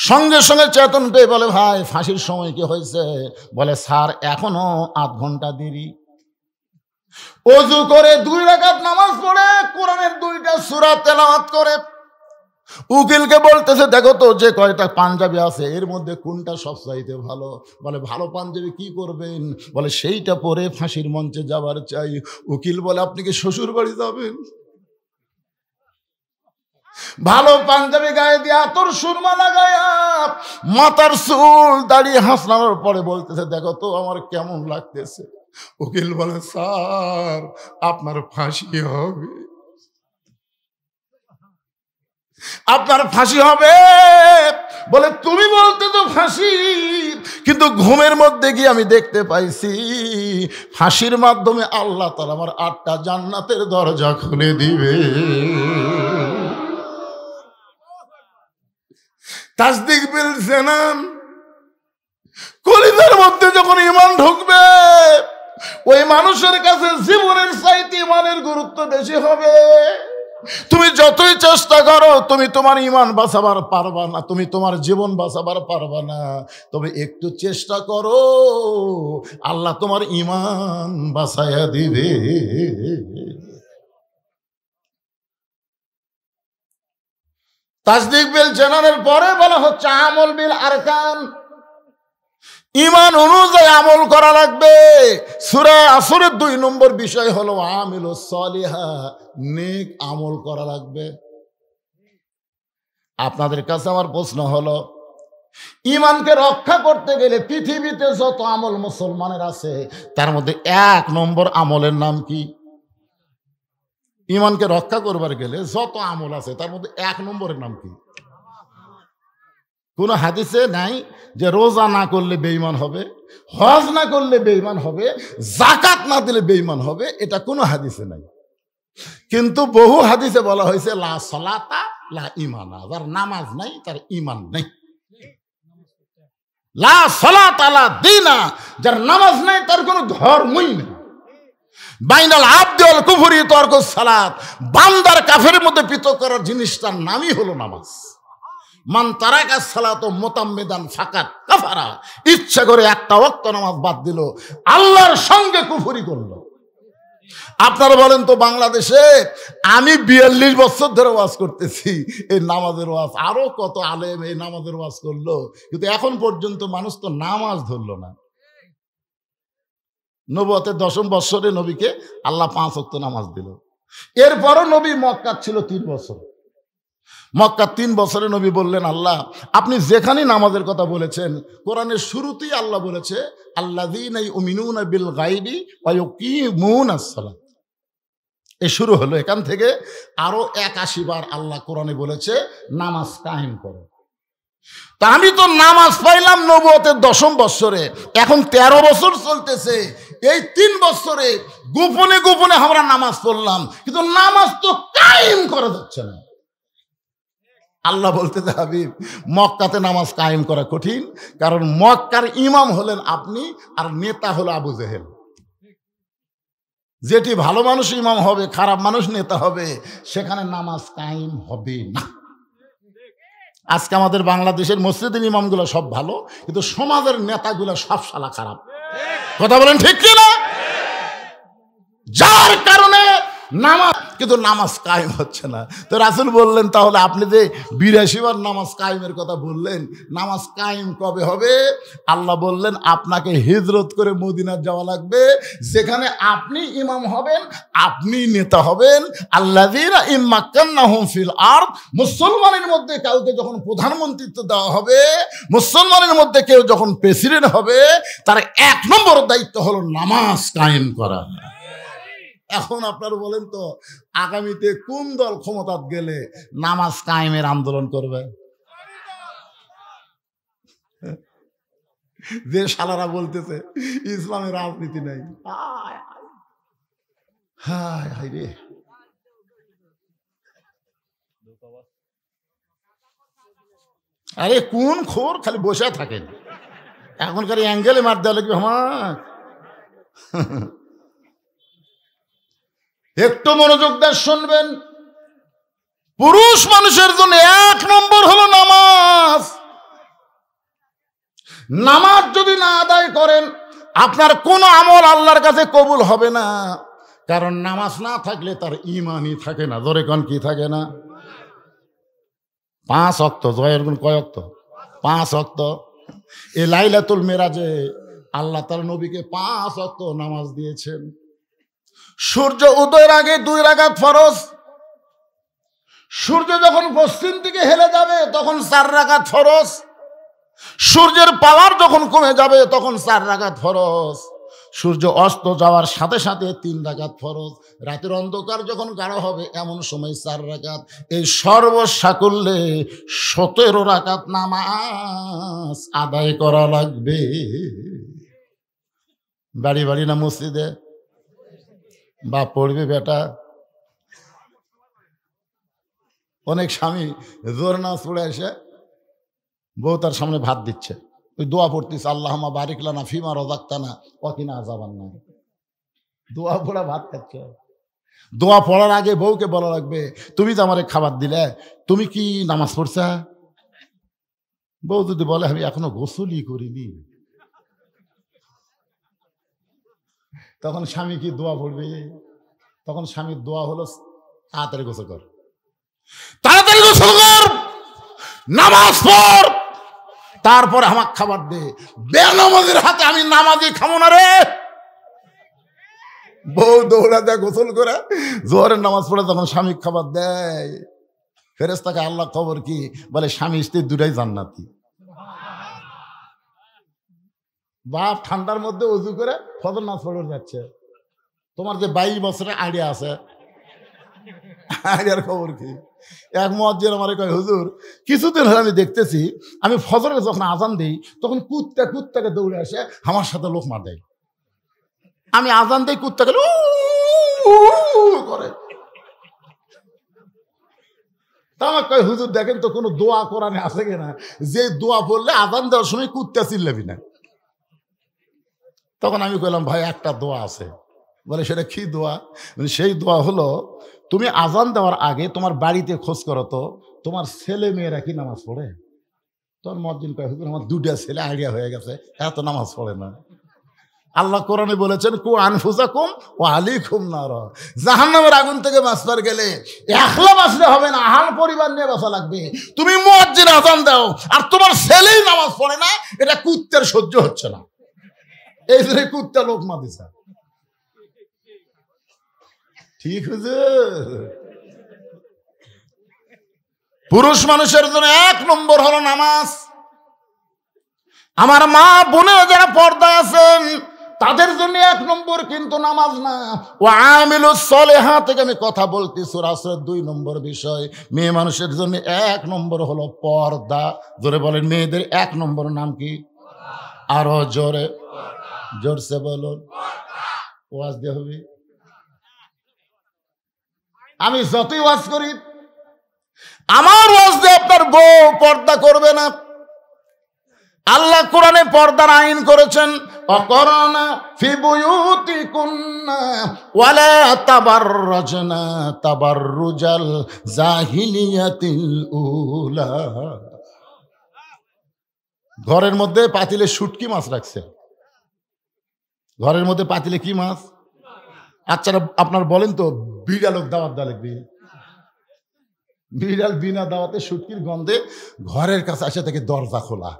সঙ্গে সঙ্গে চেতন পেয়ে বলে, ভাই ফাঁসির সময় কি হয়েছে? বলে, স্যার এখনো 8 ঘন্টা দেরি। ওযু করে 2 রাকাত নামাজ পড়ে কোরআনের 2টা সূরা তেলাওয়াত করে উকিলকে বলতেছে, দেখো তো যে কয়টা পাঞ্জাবি আছে এর মধ্যে কোনটা সবচাইতে ভালো? বলে, ভালো পাঞ্জাবি কি করবেন? বলে, সেইটা পরে ফাঁসির মঞ্চে যাবার চাই। উকিল বলে, আপনি কি শ্বশুর বাড়ি যাবেন? ভালো পাঞ্জাবি গায়ে দিয়ে আতর সুরমা লাগায়া মাথার চুল দাড়ি হাসনানোর পরে বলতেছে, দেখো তো আমার কেমন লাগতেছে। উকিল বলে, স্যার আপনার ফাঁসি হবে, আপনার ফাঁসি হবে। বলে, তুমি বলতে তো ফাঁসি, কিন্তু ঘুমের মধ্যে গিয়ে আমি দেখতে পাইছি ফাঁসির মাধ্যমে আল্লাহ তাআলা আমার 8টা জান্নাতের দরজা খুলে দিবে। তাসদিক বিল জানান। কলিজার মধ্যে যখন ঈমান ঢুকবে, ওই মানুষের কাছে জীবনের চাইতে ঈমানের গুরুত্ব বেশি হবে। তুমি যতই চেষ্টা করো, তুমি তোমার ঈমান বাঁচাবার পারবা না, তুমি তোমার জীবন বাঁচাবার পারবা না। তবে একটু চেষ্টা করো, আল্লাহ তোমার ঈমান বাঁচায়া দিবে। তাসদিক বিল জানানের পরে বলা হচ্ছে আমল বিল আরকান। ঈমান অনুযায়ী আমল করা লাগবে। সূরা আসরের 2 নম্বর বিষয় হলো আমিলুস সলিহা, নেক আমল করা লাগবে। আপনাদের কাছে আমার প্রশ্ন হলো, ঈমানকে রক্ষা করতে গেলে পৃথিবীতে যত আমল মুসলমানের আছে, তার মধ্যে 1 নম্বর আমলের নাম কি? ঈমানকে রক্ষা করবার গেলে যত আমল আছে, তার মধ্যে 1 নম্বরের নাম কি? কোন হাদিসে নাই যে রোজা না করলে বেঈমান হবে, হজ না করলে বেঈমান হবে, যাকাত না দিলে বেঈমান হবে, এটা কোনো হাদিসে নাই। কিন্তু বহু হাদিসে বলা হয়েছে লা সালাতা লা ঈমানা, যার নামাজ নাই তার ঈমান নেই। লা সালাতা লা দীনা, যার নামাজ নাই তার কোনো ধর্মই নেই। বাইনাল আবদি ওয়াল কুফরি তারকুস সালাত, বান্দার কাফেরের মধ্যে পৃথক করার জিনিসটার নামই হলো নামাজ। মান তারাকা সালাত মুতাম্মিদান ফাকাত কাফারা, ইচ্ছা করে একটা ওয়াক্ত নামাজ বাদ দিল, আল্লাহর সঙ্গে কুফরি করলো। আপনারা বলেন তো, বাংলাদেশে আমি 42 বছর ধরে ওয়াজ করতেছি, এই নামাজের ওয়াজ, আরো কত আলেম এই নামাজের ওয়াজ করলো, কিন্তু এখন পর্যন্ত মানুষ তো নামাজ ধরলো না। নবুয়তের 10ম বৎসরে নবীকে আল্লাহ 5 ওয়াক্ত নামাজ দিল। এরপরও নবী মক্কা ছিল 3 বছর। মক্কা 3 বছরে নবী বললেন, আল্লাহ আপনি যেখানে নামাজের কথা বলেছেন, কোরআনের শুরুতেই আল্লাহ বলেছে আল্লাযীনা ইউমিনুনা বিল গায়বি ওয়া ইউকিমুনাস সালাত। এ শুরু হলো। এখান থেকে আরো 81 বার আল্লাহ কোরআনে বলেছে নামাজ কায়েম করো। তা আমি তো নামাজ পাইলাম নবুয়তের 10ম বৎসরে, এখন 13 বছর চলতেছে। এই 3 বছরে গোপনে গোপনে আমরা নামাজ পড়লাম, কিন্তু নামাজ তো কায়েম করা যাচ্ছে না। আল্লাহ বলতেছে, হাবিব, মক্কাতে নামাজ কায়েম করা কঠিন, কারণ মক্কার ইমাম হলেন আপনি, আর নেতা হলো আবু জেহেল। যেটি ভালো মানুষ ইমাম হবে, খারাপ মানুষ নেতা হবে, সেখানে নামাজ কায়েম হবে না। আজকে আমাদের বাংলাদেশের মসজিদের ইমামগুলো সব ভালো, কিন্তু সমাজের নেতাগুলো সব শালা খারাপ। কথা বলেন ঠিক কি না? যার কারণে নামাজ, কিন্তু নামাজ কায়েম হচ্ছে না। তো রাসূল বললেন, তাহলে আপনি যে 82 বার নামাজ কায়েমের কথা বললেন, নামাজ কায়েম কবে হবে? আল্লাহ বললেন, আপনাকে হিজরত করে মদিনা যাওয়া লাগবে, যেখানে আপনি ইমাম হবেন, আপনি নেতা হবেন। আল্লাযীনা ইম্মাক্কান্নাহুম ফিল আরদ, মুসলমানের মধ্যে কাউকে যখন প্রধানমন্ত্রিত্ব দেওয়া হবে, মুসলমানের মধ্যে কেউ যখন প্রেসিডেন্ট হবে, তার 1 নম্বর দায়িত্ব হলো নামাজ কায়েম করা। এখন আপনারা বলেন তো, আগামীতে কোন দল ক্ষমতাত গেলে নামাজ কায়েমের আন্দোলন করবে? যে শালারা বলতেছে ইসলামের রাজনীতি নাই। হায় হায় রে, আরে কোন খোর খালি বসে থাকেন, এখনকার অ্যাঙ্গেলে মার দেওয়া লাগবে আমার। একটু মনোযোগ দিয়ে শুনবেন, পুরুষ মানুষের জন্য 1 নম্বর হলো নামাজ। নামাজ যদি না আদায় করেন, আপনার কোন আমল আল্লাহর কাছে কবুল হবে না, কারণ নামাজ না থাকলে তার ঈমানই থাকে না। ধরে কোন কি থাকে না? 5 ওয়াক্ত। জয়ের গুণ কয় ওয়াক্ত? 5 ওয়াক্ত। এই লাইলাতুল মেরাজে আল্লাহ তার নবীকে 5 ওয়াক্ত নামাজ দিয়েছেন। সূর্য উদয়ের আগে 2 রাকাত ফরজ, সূর্য যখন পশ্চিম দিকে হেলে যাবে তখন 4 রাকাত ফরজ, সূর্যের পাওয়ার যখন কমে যাবে তখন 4 রাকাত ফরজ, সূর্য অস্ত যাওয়ার সাথে সাথে 3 রাকাত ফরজ, রাতের অন্ধকার যখন গাঢ় হবে এমন সময় 4 রাকাত। এই সর্বসাকুল্যে 17 রাকাত নামাজ আদায় করা লাগবে। বাড়ি বাড়ি না মসজিদে? বাপ পড়বে বেটা। অনেক স্বামী জোর নামাজ পড়ে এসে বউ তার সামনে ভাত দিচ্ছে, ওই দোয়া পড়তিস, আল্লাহুম্মা বারিক লানা ফিমা রাযাকতানা ওয়া কিনা আযাবান্নার। দোয়া পড়া ভাত খাচ্ছে। দোয়া পড়ার আগে বউকে বলা লাগবে, তুমি তো আমারে খাবার দিলে, তুমি কি নামাজ পড়ছা? বউ যদি বলে আমি এখনো গোসলই করিনি, তখন স্বামী কি দোয়া পড়বে? তখন স্বামীর দোয়া হলো, তাড়াতাড়ি গোসল কর, তাড়াতাড়ি গোসল কর, নামাজ পড়, তারপরে আমার খাবার দে। বেনামাজের হাতে আমি নামাজই খাবো না রে। বউ দৌড়া দেয় গোসল করে, জোহরের নামাজ পড়ে তখন স্বামী খাবার দেয়। ফেরেশতাকে আল্লাহ খবর কি বলে, স্বামী স্ত্রী দুটাই জান্নাতি। বাপ ঠান্ডার মধ্যে উজু করে ফজর নামাজ পড়ে যাচ্ছে, তোমার যে 22 বছরের আইডিয়া আছে, আইডিয়ার খবর কি? এক মুয়াজ্জিন আমারে কয়, হুজুর কিছুদিন হলে আমি দেখতেছি, আমি ফজরে যখন আজান দিই তখন কুত্তাকে দৌড়ে আসে আমার সাথে লোকমা দেয়। আমি আজান দিই, কুত্তাকে করে। তা আমার কয়, হুজুর দেখেন তো কোনো দোয়া কোরআনে আছে কিনা, যে দোয়া পড়লে আজান দেওয়ার সময় কুত্তা চিল্লাবি না। তখন আমি কইলাম, ভাই একটা দোয়া আছে। বলে, সেটা কি দোয়া? মানে সেই দোয়া হলো, তুমি আজান দেওয়ার আগে তোমার বাড়িতে খোঁজ করো তো তোমার ছেলে মেয়েরা কি নামাজ পড়ে। তোর মুয়াজ্জিন কয়, হুজুর আমার 2টা ছেলে আইডিয়া হয়ে গেছে, এত নামাজ পড়ে না। আল্লাহ কোরআনে বলেছেন, কু আনফুসাকুম ওয়া আলাইকুম নার, জাহান্নামের আগুন থেকে বাঁচবার গেলে একলা বাঁচলে হবে না, আহাল পরিবার নিয়ে বাঁচা লাগবে। তুমি মুয়াজ্জিন আজান দাও আর তোমার ছেলেই নামাজ পড়ে না, এটা কুত্তের সহ্য হচ্ছে না। এই জন্য কুত্তা লোকমা দিছে। ঠিক হুজুর? পুরুষ মানুষের জন্য 1 নম্বর হলো নামাজ। আমার মা বোনেরা যারা পর্দায় আছেন তাদের জন্য 1 নম্বর কিন্তু নামাজ না। ও আমিলুস সলিহাত থেকে আমি কথা বলছি, সূরা আসরের 2 নম্বর বিষয়। মেয়ে মানুষের জন্য 1 নম্বর হলো পর্দা। জোরে বলেন, মেয়েদের 1 নম্বর নাম কি? আরো জোরে, জোরসে বলুন। ওয়াজ দিয়ে হবে, আমি যতই ওয়াজ করি আমার ওয়াজ দিয়ে আপনার বউ পর্দা করবে না। আল্লাহ কোরআনে পর্দার আইন করেছেন, অকরনা ফি বুয়ুতিকুন্না ওয়ালা তাবাররাজনা তাবাররুজাল জাহিলিয়াতিল উলা। ঘরের মধ্যে পাতিলে শুটকি মাছ রাখছে। ঘরের মধ্যে পাতিলে কি মাছ? আচ্ছা আপনার বলেন তো, বিড়ালক দাওয়াত দেওয়া লাগবে? বিড়াল বিনা দাওয়াতে শুটকির গন্ধে ঘরের কাছে আসে থেকে দরজা খোলা।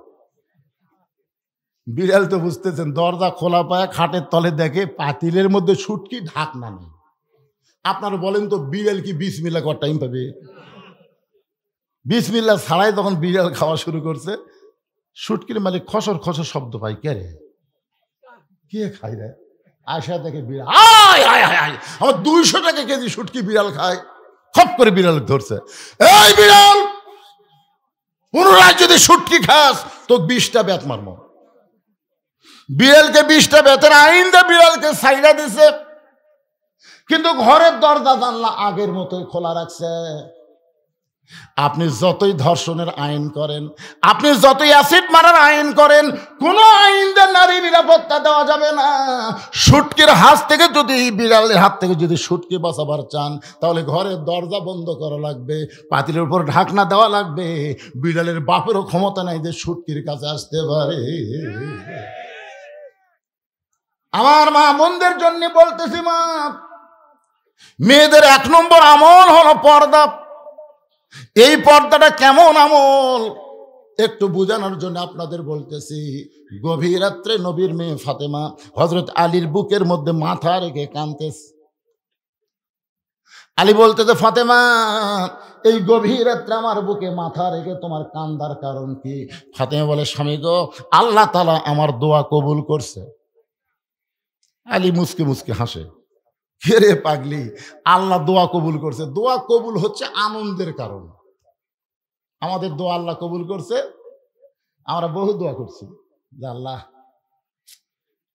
বিড়াল তো বুঝতেছেন, দরজা খোলা পায় খাটের তলে দেখে পাতিলের মধ্যে শুটকি, ঢাকনা নেই। আপনারা বলেন তো, বিড়াল কি বিসমিল্লাহ করার টাইম পাবে? বিসমিল্লাহ ছাড়াই তখন বিড়াল খাওয়া শুরু করছে। শুটকির মালিক খসর খসর শব্দ পাই, কে রে, কে খাই রে? আয়সা দেখে বিড়াল, আমার 200 টাকা কেজি শুটকি বিড়াল খায়। খপ করে বিড়াল ধরছে, এই বিড়াল, পুনরায় যদি শুটকি খাস তো 20টা বেত মারব। বিড়ালকে 20টা বেতের আইন দিয়ে বিড়ালকে সাইডা দিছে, কিন্তু ঘরের দরজা জানলা আগের মতোই খোলা রাখছে। আপনি যতই ধর্ষণের আইন করেন, আপনি যতই অ্যাসিড মারার আইন করেন, কোন আইন দিয়ে নারী নিরাপত্তা দেওয়া যাবে না। শুটকির হাত থেকে যদি, বিড়ালের হাত থেকে যদি শুটকি বাঁচাবার চান, তাহলে ঘরের দরজা বন্ধ করা লাগবে, পাতিলের উপর ঢাকনা দেওয়া লাগবে। বিড়ালের বাপেরও ক্ষমতা নাই যে শুটকির কাছে আসতে পারে। আমার মা বোনদের জন্য বলতেছি, মা, মেয়েদের 1 নম্বর আমল হলো পর্দা। এই পর্দাটা কেমন আমল একটু বোঝানোর জন্য আপনাদের বলতেছি। গভীর রাত্রে নবীর মেয়ে ফাতেমা হযরত আলীর বুকের মধ্যে মাথা রেখে কাঁদতেছে। আলী বলতেছে, ফাতেমা, এই গভীর রাত্রে আমার বুকে মাথা রেখে তোমার কান্দার কারণ কি? ফাতেমা বলে, স্বামী গো, আল্লাহ তাআলা আমার দোয়া কবুল করছে। আলী মুসকে মুসকে হাসে, কে রে পাগলি, আল্লাহ দোয়া কবুল করছে? দোয়া কবুল হচ্ছে আনন্দের কারণ। আমাদের দোয়া আল্লাহ কবুল করছে। আমরা বহু দোয়া করছি যে আল্লাহ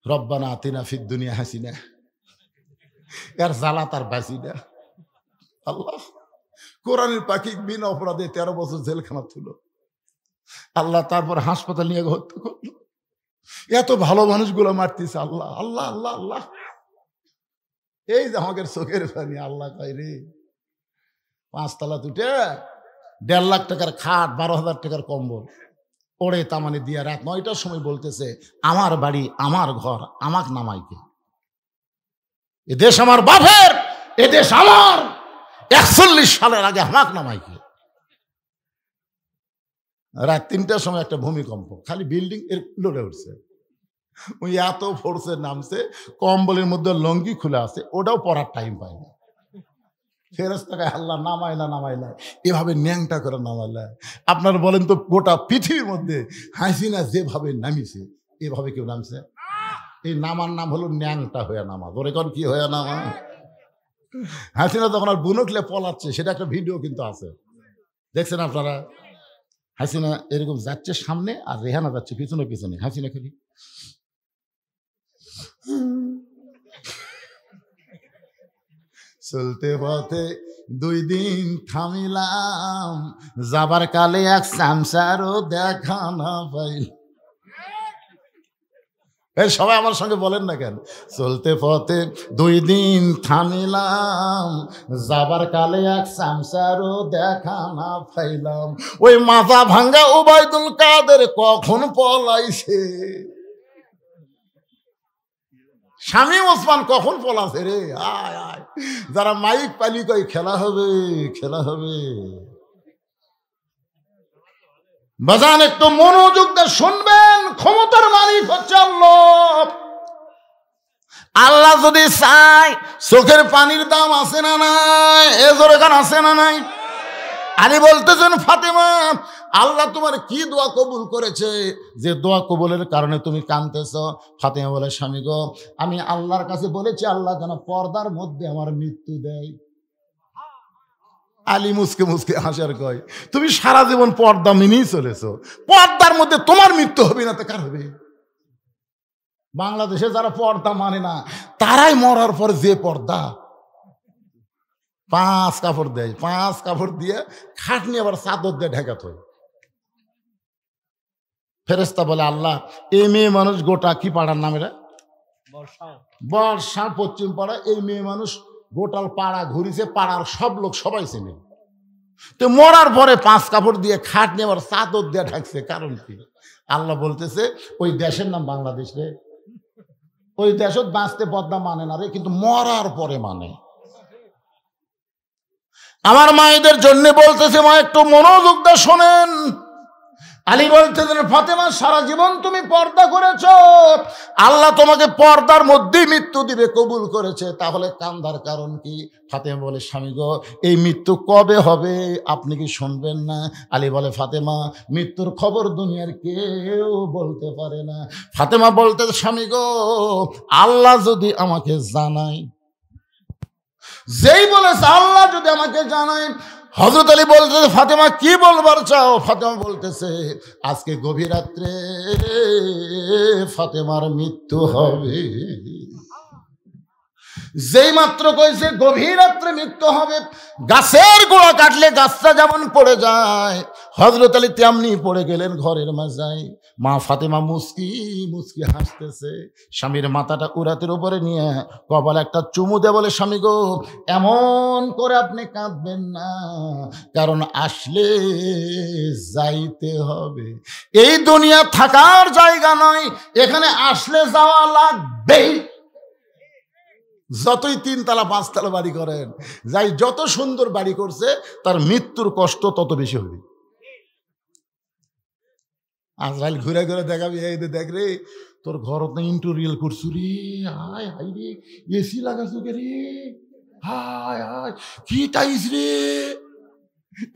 রব্বানা আতিনা ফিদ দুনিয়া হাসিনা, এর জ্বালা তার বাঁচি না। আল্লাহ কোরআনের পাখি বিনা অপরাধে 13 বছর জেলখানা ছিল। আল্লাহ তারপর হাসপাতাল নিয়ে হত্যা করলো। এত ভালো মানুষগুলো মারতেছে। আল্লাহ আল্লাহ আল্লাহ আল্লাহ, এই যে আমাদের চোখের পানি। আল্লাহ কয় রে, 5 তলা তুটে 1.5 লাখ টাকার খাট, 12,000 টাকার কম্বল ওড়ে তামানে দিয়া রাত 9টার সময় বলতেছে, আমার বাড়ি, আমার ঘর, আমাক নামাইকে। এ দেশ আমার বাপের, এ দেশ আমার, 41 সালের আগে আমাক নামাইকে। রাত 3টার সময় একটা ভূমিকম্প, খালি বিল্ডিং এর লড়ে উঠছে। ওই এত ফোর্সে নামছে, কম্বলের মধ্যে লঙ্গি খুলে আছে, ওটাও পরার টাইম পায় না। ফেরেশতাকে আল্লাহ নামাইলা নামাইলা, এভাবে ন্যাংটা করে নামাইলা। আপনার বলেন তো, গোটা পৃথিবীর মধ্যে হাসিনা যেভাবে নামিছে, এভাবে কেউ নামছে? এই নামার নাম হলো ন্যাংটা হয়ে নামা। ধরে কন কি হয়ে নামা? হাসিনা যখন আর বুনকলে পলাচ্ছে, সেটা একটা ভিডিও কিন্তু আছে, দেখছেন আপনারা? হাসিনা এরকম যাচ্ছে সামনে, আর রেহানা যাচ্ছে পিছনে পিছনে। হাসিনা খালি চলতে পথে 2 দিন থামিলাম, যাবার কালে এক সামসারও দেখা না পাইল। এই সবাই আমার সঙ্গে বলেন না কেন? চলতে পথে 2 দিন থামিলাম, যাবার কালে এক সামসারও দেখা না পাইলাম। ওই মাথা ভাঙ্গা ওবায়দুল কাদের কখন পলাইছে? শামীম ওসমান কখন পলাছে রে? আয় আয়, যারা মাইক পালি কই খেলা হবে, খেলা হবে। বাজান একটু মনোযোগ দিয়ে শুনবেন, ক্ষমতার মালিক হচ্ছে আল্লাহ। আল্লাহ যদি চায়, চোখের পানির দাম আছে না নাই? এ জোরে গান আছে না নাই? আলী বলতেছেন, ফাতেমা, আল্লাহ তোমার কি দোয়া কবুল করেছে যে দোয়া কবুলের কারণে তুমি কাঁদতেছ? ফাতেমা বলে, স্বামী গো, আমি আল্লাহর কাছে বলেছি আল্লাহ যেন পর্দার মধ্যে আমার মৃত্যু দেয়। আলী মুসকে মুসকে হাসার কয়, তুমি সারা জীবন পর্দা মেনেই চলেছো, পর্দার মধ্যে তোমার মৃত্যু হবে না তো কার হবে? বাংলাদেশে যারা পর্দা মানে না তারাই মরার পর যে পর্দা 5 কাপড় দেয়, 5 কাপড় দিয়ে খাটনি আবার চাদর দিয়ে ঢেকাত হয়। ফেরেশতা বলে, আল্লাহ, এই মেয়ে মানুষ গোটা কি পাড়ার নাম এটা? বর্ষা পশ্চিম পাড়া। এই মেয়ে মানুষ গোটাল পাড়া ঘুরিছে, পাড়ার সব লোক সবাই চেনে। তো মরার পরে 5 কাপড় দিয়ে খাটনি আবার চাদর দিয়ে ঢাকছে, কারণ কি? আল্লাহ বলতেছে, ওই দেশের নাম বাংলাদেশ রে, ওই দেশত বাঁচতে পর্দা মানে না রে, কিন্তু মরার পরে মানে। আমার মায়েদের জন্য বলতেছে, মা একটু মনোযোগ দিয়ে শোনেন। আলী বলতেছেন, ফাতেমা, সারা জীবন তুমি পর্দা করেছো, আল্লাহ তোমাকে পর্দার মধ্যেই মৃত্যু দিবে কবুল করেছে, তাহলে কান্দার কারণ কি? ফাতেমা বলে, স্বামী গো, এই মৃত্যু কবে হবে আপনি কি শুনবেন না? আলী বলে, ফাতেমা, মৃত্যুর খবর দুনিয়ার কেউ বলতে পারে না। ফাতেমা বলতে, স্বামী গো, আল্লাহ যদি আমাকে জানায়। যেই বলেছে আল্লাহ যদি আমাকে জানায়, হযরত আলী বলতেছে, ফাতেমা কি বলবার চাও? ফাতেমা বলতেছে, আজকে গভীর রাত্রে ফাতেমার মৃত্যু হবে। যেই মাত্র কইছে গভীর রাত্রে মৃত্যু হবে, গাছের গোড়া কাটলে গাছটা যেমন পড়ে যায়, হযরত আলী তেমনি পড়ে গেলেন ঘরের মাঝায়। মা ফাতেমা মুস্কি মুস্কি হাসতেছে, স্বামীর মাথাটা উরাতের উপরে নিয়ে কপালে একটা চুমু দিয়ে বলে, স্বামী গো, এমন করে আপনি কাঁদবেন না, কারণ আসলে যাইতে হবে। এই দুনিয়া থাকার জায়গা নয়, এখানে আসলে যাওয়া লাগবেই। যতই 3 তলা 5 তলা বাড়ি করেন, যাই যত সুন্দর বাড়ি করছে, তার মৃত্যুর কষ্ট তত বেশি হবে। আজরাইল ঘুরে ঘুরে দেখাবি, এই দেখ রে, তোর ঘর তো ইন্টেরিয়র করছু রে, হায় হাই রে, এসি লাগাছু কে রে, হায় হায় কি টাইস রে।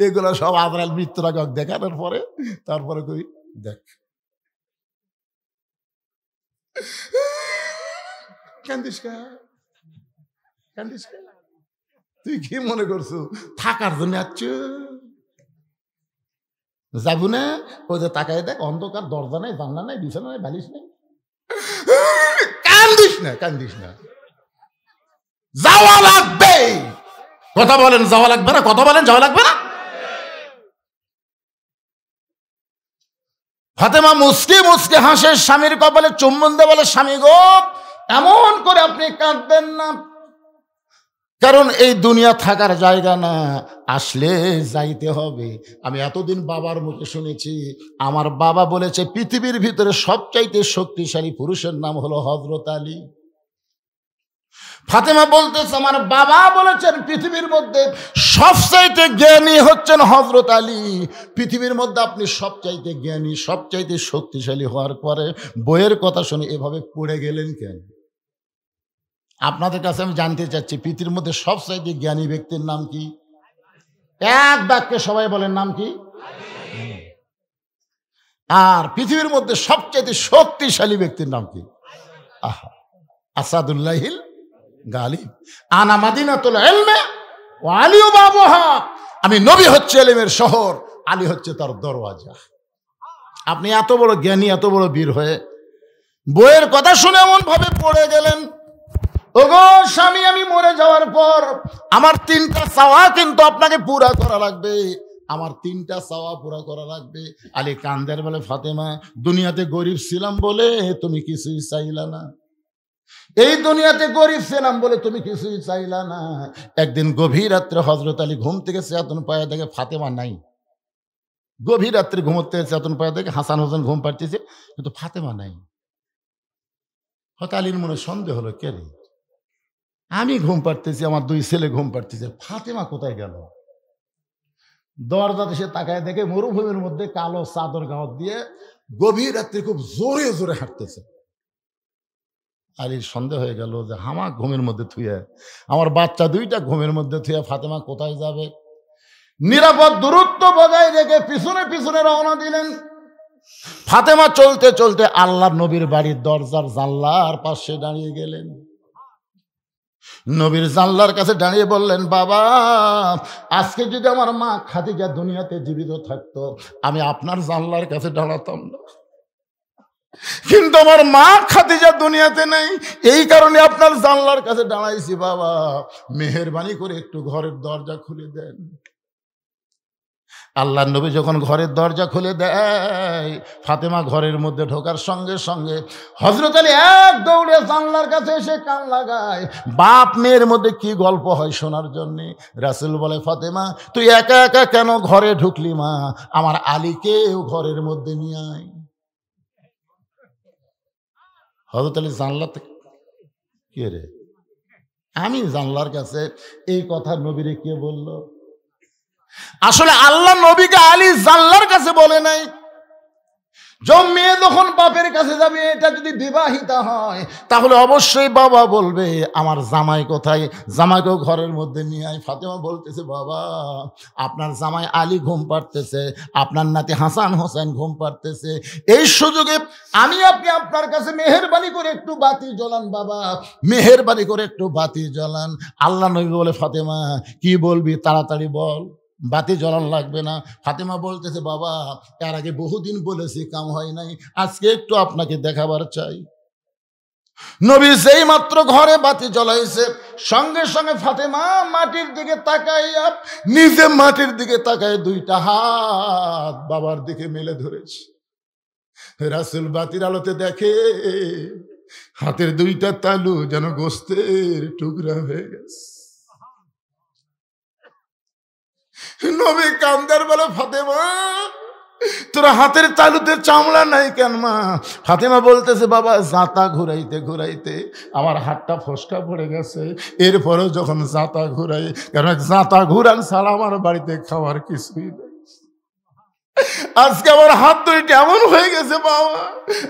এগুলো সব আজরাইল মৃত্যুর আগে দেখানোর পরে তারপরে কই দেখ। কান্দিস কা, কান্দিস কা? তুই কি মনে করছু থাকার জন্য আসছো? যাবো না? ওই যে তাকায় দেখ, অন্ধকার, দরজা নাই, জানলা নাই, বিছানা নাই, বালিশ নাই। কান্দিস না, কান্দিস না, যাওয়া লাগবে। কথা বলেন, যাওয়া লাগবে না? কথা বলেন, যাওয়া লাগবে না? ফাতেমা মুস্কি মুস্কি হাসে, স্বামীর কপালে চুম্বন দিয়ে বলে, স্বামী গো, এমন করে আপনি কাঁদবেন না, কারণ এই দুনিয়া থাকার জায়গা না, আসলে যাইতে হবে। আমি এতদিন বাবার মুখে শুনেছি, আমার বাবা বলেছে পৃথিবীর ভিতরে সবচাইতে শক্তিশালী পুরুষের নাম হলো হযরত আলী। ফাতেমা বলতেছে, আমার বাবা বলেছেন পৃথিবীর মধ্যে সবচাইতে জ্ঞানী হচ্ছেন হযরত আলী। পৃথিবীর মধ্যে আপনি সবচাইতে জ্ঞানী, সবচাইতে শক্তিশালী হওয়ার পরে বইয়ের কথা শুনে এভাবে পড়ে গেলেন কেন? আপনাদের কাছে আমি জানতে চাচ্ছি, পৃথিবীর মধ্যে সবচাইতে জ্ঞানী ব্যক্তির নাম কি? এক বাক্যে সবাই বলেন, নাম কি? আর পৃথিবীর মধ্যে সবচাইতে শক্তিশালী ব্যক্তির নাম কি? আহা, আসাদুল্লাহিল গালিব। আনা মাদিনাতুল ইলমি ওয়া আলিউ বাবুহা। আমি নবী হচ্ছে ইলমের শহর, আলী হচ্ছে তার দরওয়াজা। আপনি এত বড় জ্ঞানী, এত বড় বীর হয়ে বইয়ের কথা শুনে এমন ভাবে পড়ে গেলেন। ওগো স্বামী, আমি মরে যাওয়ার পর আমার 3টা চাওয়া কিন্তু আপনাকে পুরা করা লাগবে, আমার 3টা চাওয়া পুরা করা লাগবে। আলী কান্দের বলে, ফাতেমা, দুনিয়াতে গরিব ছিলাম বলে তুমি কিছুই চাইলা না, এই দুনিয়াতে গরিব ছিলাম বলে তুমি কিছুই চাইলা না। একদিন গভীর রাত্রে হযরত আলী ঘুম থেকে চেতন পায়ে দেখে ফাতেমা নাই। গভীর রাত্রে ঘুমোতে চেতন পায়ে দেখে হাসান হোসেন ঘুম পাড়তেছে, কিন্তু ফাতেমা নাই। হয়তো আলীর মনে সন্দেহ হলো, কে রে, আমি ঘুম পাড়তেছি, আমার 2 ছেলে ঘুম পাড়তেছে, ফাতেমা কোথায় গেল? দরজাতে সে তাকায় দেখে মরুভূমির মধ্যে কালো চাদর গাঁত দিয়ে গভীর রাত্রে খুব জোরে জোরে হাঁটতেছে। আলীর সন্দেহ হয়ে গেল যে হামা ঘুমের মধ্যে থুয়ে, আমার বাচ্চা 2টা ঘুমের মধ্যে থুয়ে ফাতেমা কোথায় যাবে? নিরাপদ দূরত্ব বজায় রেখে পিছনে পিছনে রওনা দিলেন। ফাতেমা চলতে চলতে আল্লাহর নবীর বাড়ির দরজার জানলার পাশে দাঁড়িয়ে গেলেন। নবীর জানলার কাছে দাঁড়িয়ে বললেন, বাবা, আজকে যদি আমার মা খাদিজা দুনিয়াতে জীবিত থাকতো, আমি আপনার জানলার কাছে দাঁড়াতাম না, কিন্তু আমার মা খাদিজা দুনিয়াতে নেই, এই কারণে আপনার জানলার কাছে দাঁড়াইছি। বাবা, মেহেরবানি করে একটু ঘরের দরজা খুলে দেন। আল্লাহর নবী যখন ঘরের দরজা খুলে দেয়, ফাতেমা ঘরের মধ্যে ঢোকার সঙ্গে সঙ্গে হযরত আলী এক দৌড়ে জানলার কাছে এসে কান লাগায়। বাপ মেয়ের মধ্যে কি গল্প হয় শোনার জন্য। রাসূল বলে, ফাতেমা, তুই একা একা কেন ঘরে ঢুকলি মা? আমার আলীকেও ঘরের মধ্যে নিয়ে আয়। হযরত আলী জানলাতে, কে রে? আমি জানলার কাছে। এই কথা নবীরে কে বলল? আসলে আল্লাহ নবীকে আলী জানলার কাছে বলে নাই। মেয়ে যখন বাপের কাছে যাবে, এটা যদি বিবাহিতা হয়, তাহলে অবশ্যই বাবা বলবে, আমার জামাই কোথায়? জামাইকেও ঘরের মধ্যে নিয়ে আয়। ফাতেমা বলতেছে, বাবা, আপনার জামাই আলী ঘুম পাড়তেছে, আপনার নাতি হাসান হোসেন ঘুম পাড়তেছে, এই সুযোগে আপনি আপনার কাছে মেহেরবানি করে একটু বাতি জ্বলান বাবা, মেহেরবানি করে একটু বাতি জ্বলান। আল্লাহ নবী বলে, ফাতেমা, কি বলবি তাড়াতাড়ি বল, বাতি জ্বলান লাগবে না। ফাতেমা বলতেছে, বাবা, এর আগে বহুদিন বলেছি, কাম হয় নাই, আজকে একটু আপনাকে দেখাবার চাই। নবী যেই মাত্র ঘরে বাতি জ্বলাইছে, সঙ্গে সঙ্গে ফাতেমা মাটির দিকে তাকাইয়া, নিজে মাটির দিকে তাকায় দুইটা হাত বাবার দিকে মেলে ধরেছে। রাসূল বাতির আলোতে দেখে হাতের দুইটা তালু যেন গোস্তের টুকরা হয়ে গেছে। নবী কান্দার বলে, ফাতেমা, তোরা হাতের তালুতে চামড়া নাই কেন মা? ফাতেমা বলতেছে, বাবা, জাতা ঘুরাইতে ঘুরাইতে আমার হাতটা ফসকা পড়ে গেছে, এরপরেও যখন জাতা ঘুরাই, কারণ জাতা ঘুরান ছাড়া আমার বাড়িতে খাওয়ার কিছুই নেই। আজকে আমার হাত দুইটা এমন হয়ে গেছে বাবা,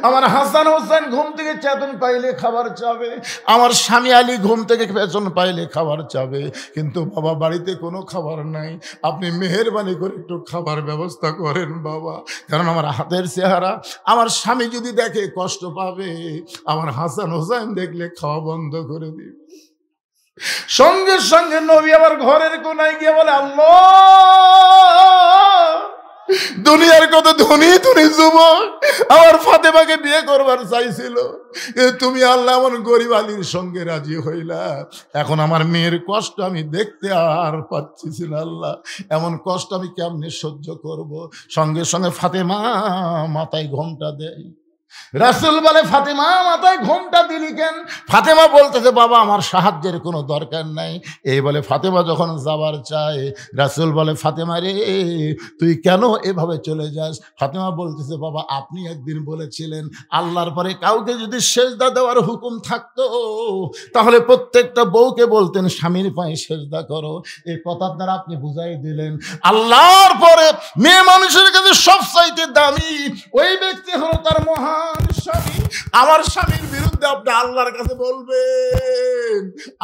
আমার হাসান হোসেন ঘুম থেকে চেতন পাইলে খাবার চাবে, আমার স্বামী আলী ঘুম থেকে পেছন পাইলে খাবার চাবে, কিন্তু বাবা বাড়িতে কোনো খাবার নাই, আপনি মেহেরবানি করে একটু খাবার ব্যবস্থা করেন বাবা, কারণ আমার হাতের চেহারা আমার স্বামী যদি দেখে কষ্ট পাবে, আমার হাসান হোসেন দেখলে খাওয়া বন্ধ করে দিবে। সঙ্গে সঙ্গে নবী আবার ঘরের কোনায় গিয়ে বলে, আল্লাহ, দুনিয়ার কত ধনী ধনী যুবক আমার ফাতেমাকে বিয়ে করবার চাইছিল, তুমি আল্লাহ এমন গরিব আলীর সঙ্গে রাজি হইলা। এখন আমার মেয়ের কষ্ট আমি দেখতে আর পাচ্ছি না আল্লাহ, এমন কষ্ট আমি কেমনে সহ্য করব। সঙ্গে সঙ্গে ফাতেমা মাথায় ঘোমটা দেয়। রাসূল বলে, ফাতেমা, মাথায় ঘোমটা দিলি কেন? ফাতেমা বলতেছে, বাবা, আমার সাহায্যের কোনো দরকার নাই। এই বলে ফাতেমা যখন যাবার চায়, রাসূল বলে, ফাতেমা রে, তুই কেন এভাবে চলে যাস? ফাতেমা বলতেছে, বাবা, আপনি একদিন বলেছিলেন আল্লাহর পরে কাউকে যদি সেজদা দেওয়ার হুকুম থাকতো, তাহলে প্রত্যেকটা বউকে বলতেন স্বামীর পায়ে সেজদা করো। এই কথার দ্বারা আপনি বুঝাই দিলেন আল্লাহর পরে মেয়ে মানুষের কাছে সবচাইতে দামি ওই ব্যক্তি হলো তার মহান স্বামী। আমার স্বামীর বিরুদ্ধে আপনি আল্লাহর কাছে বলবেন,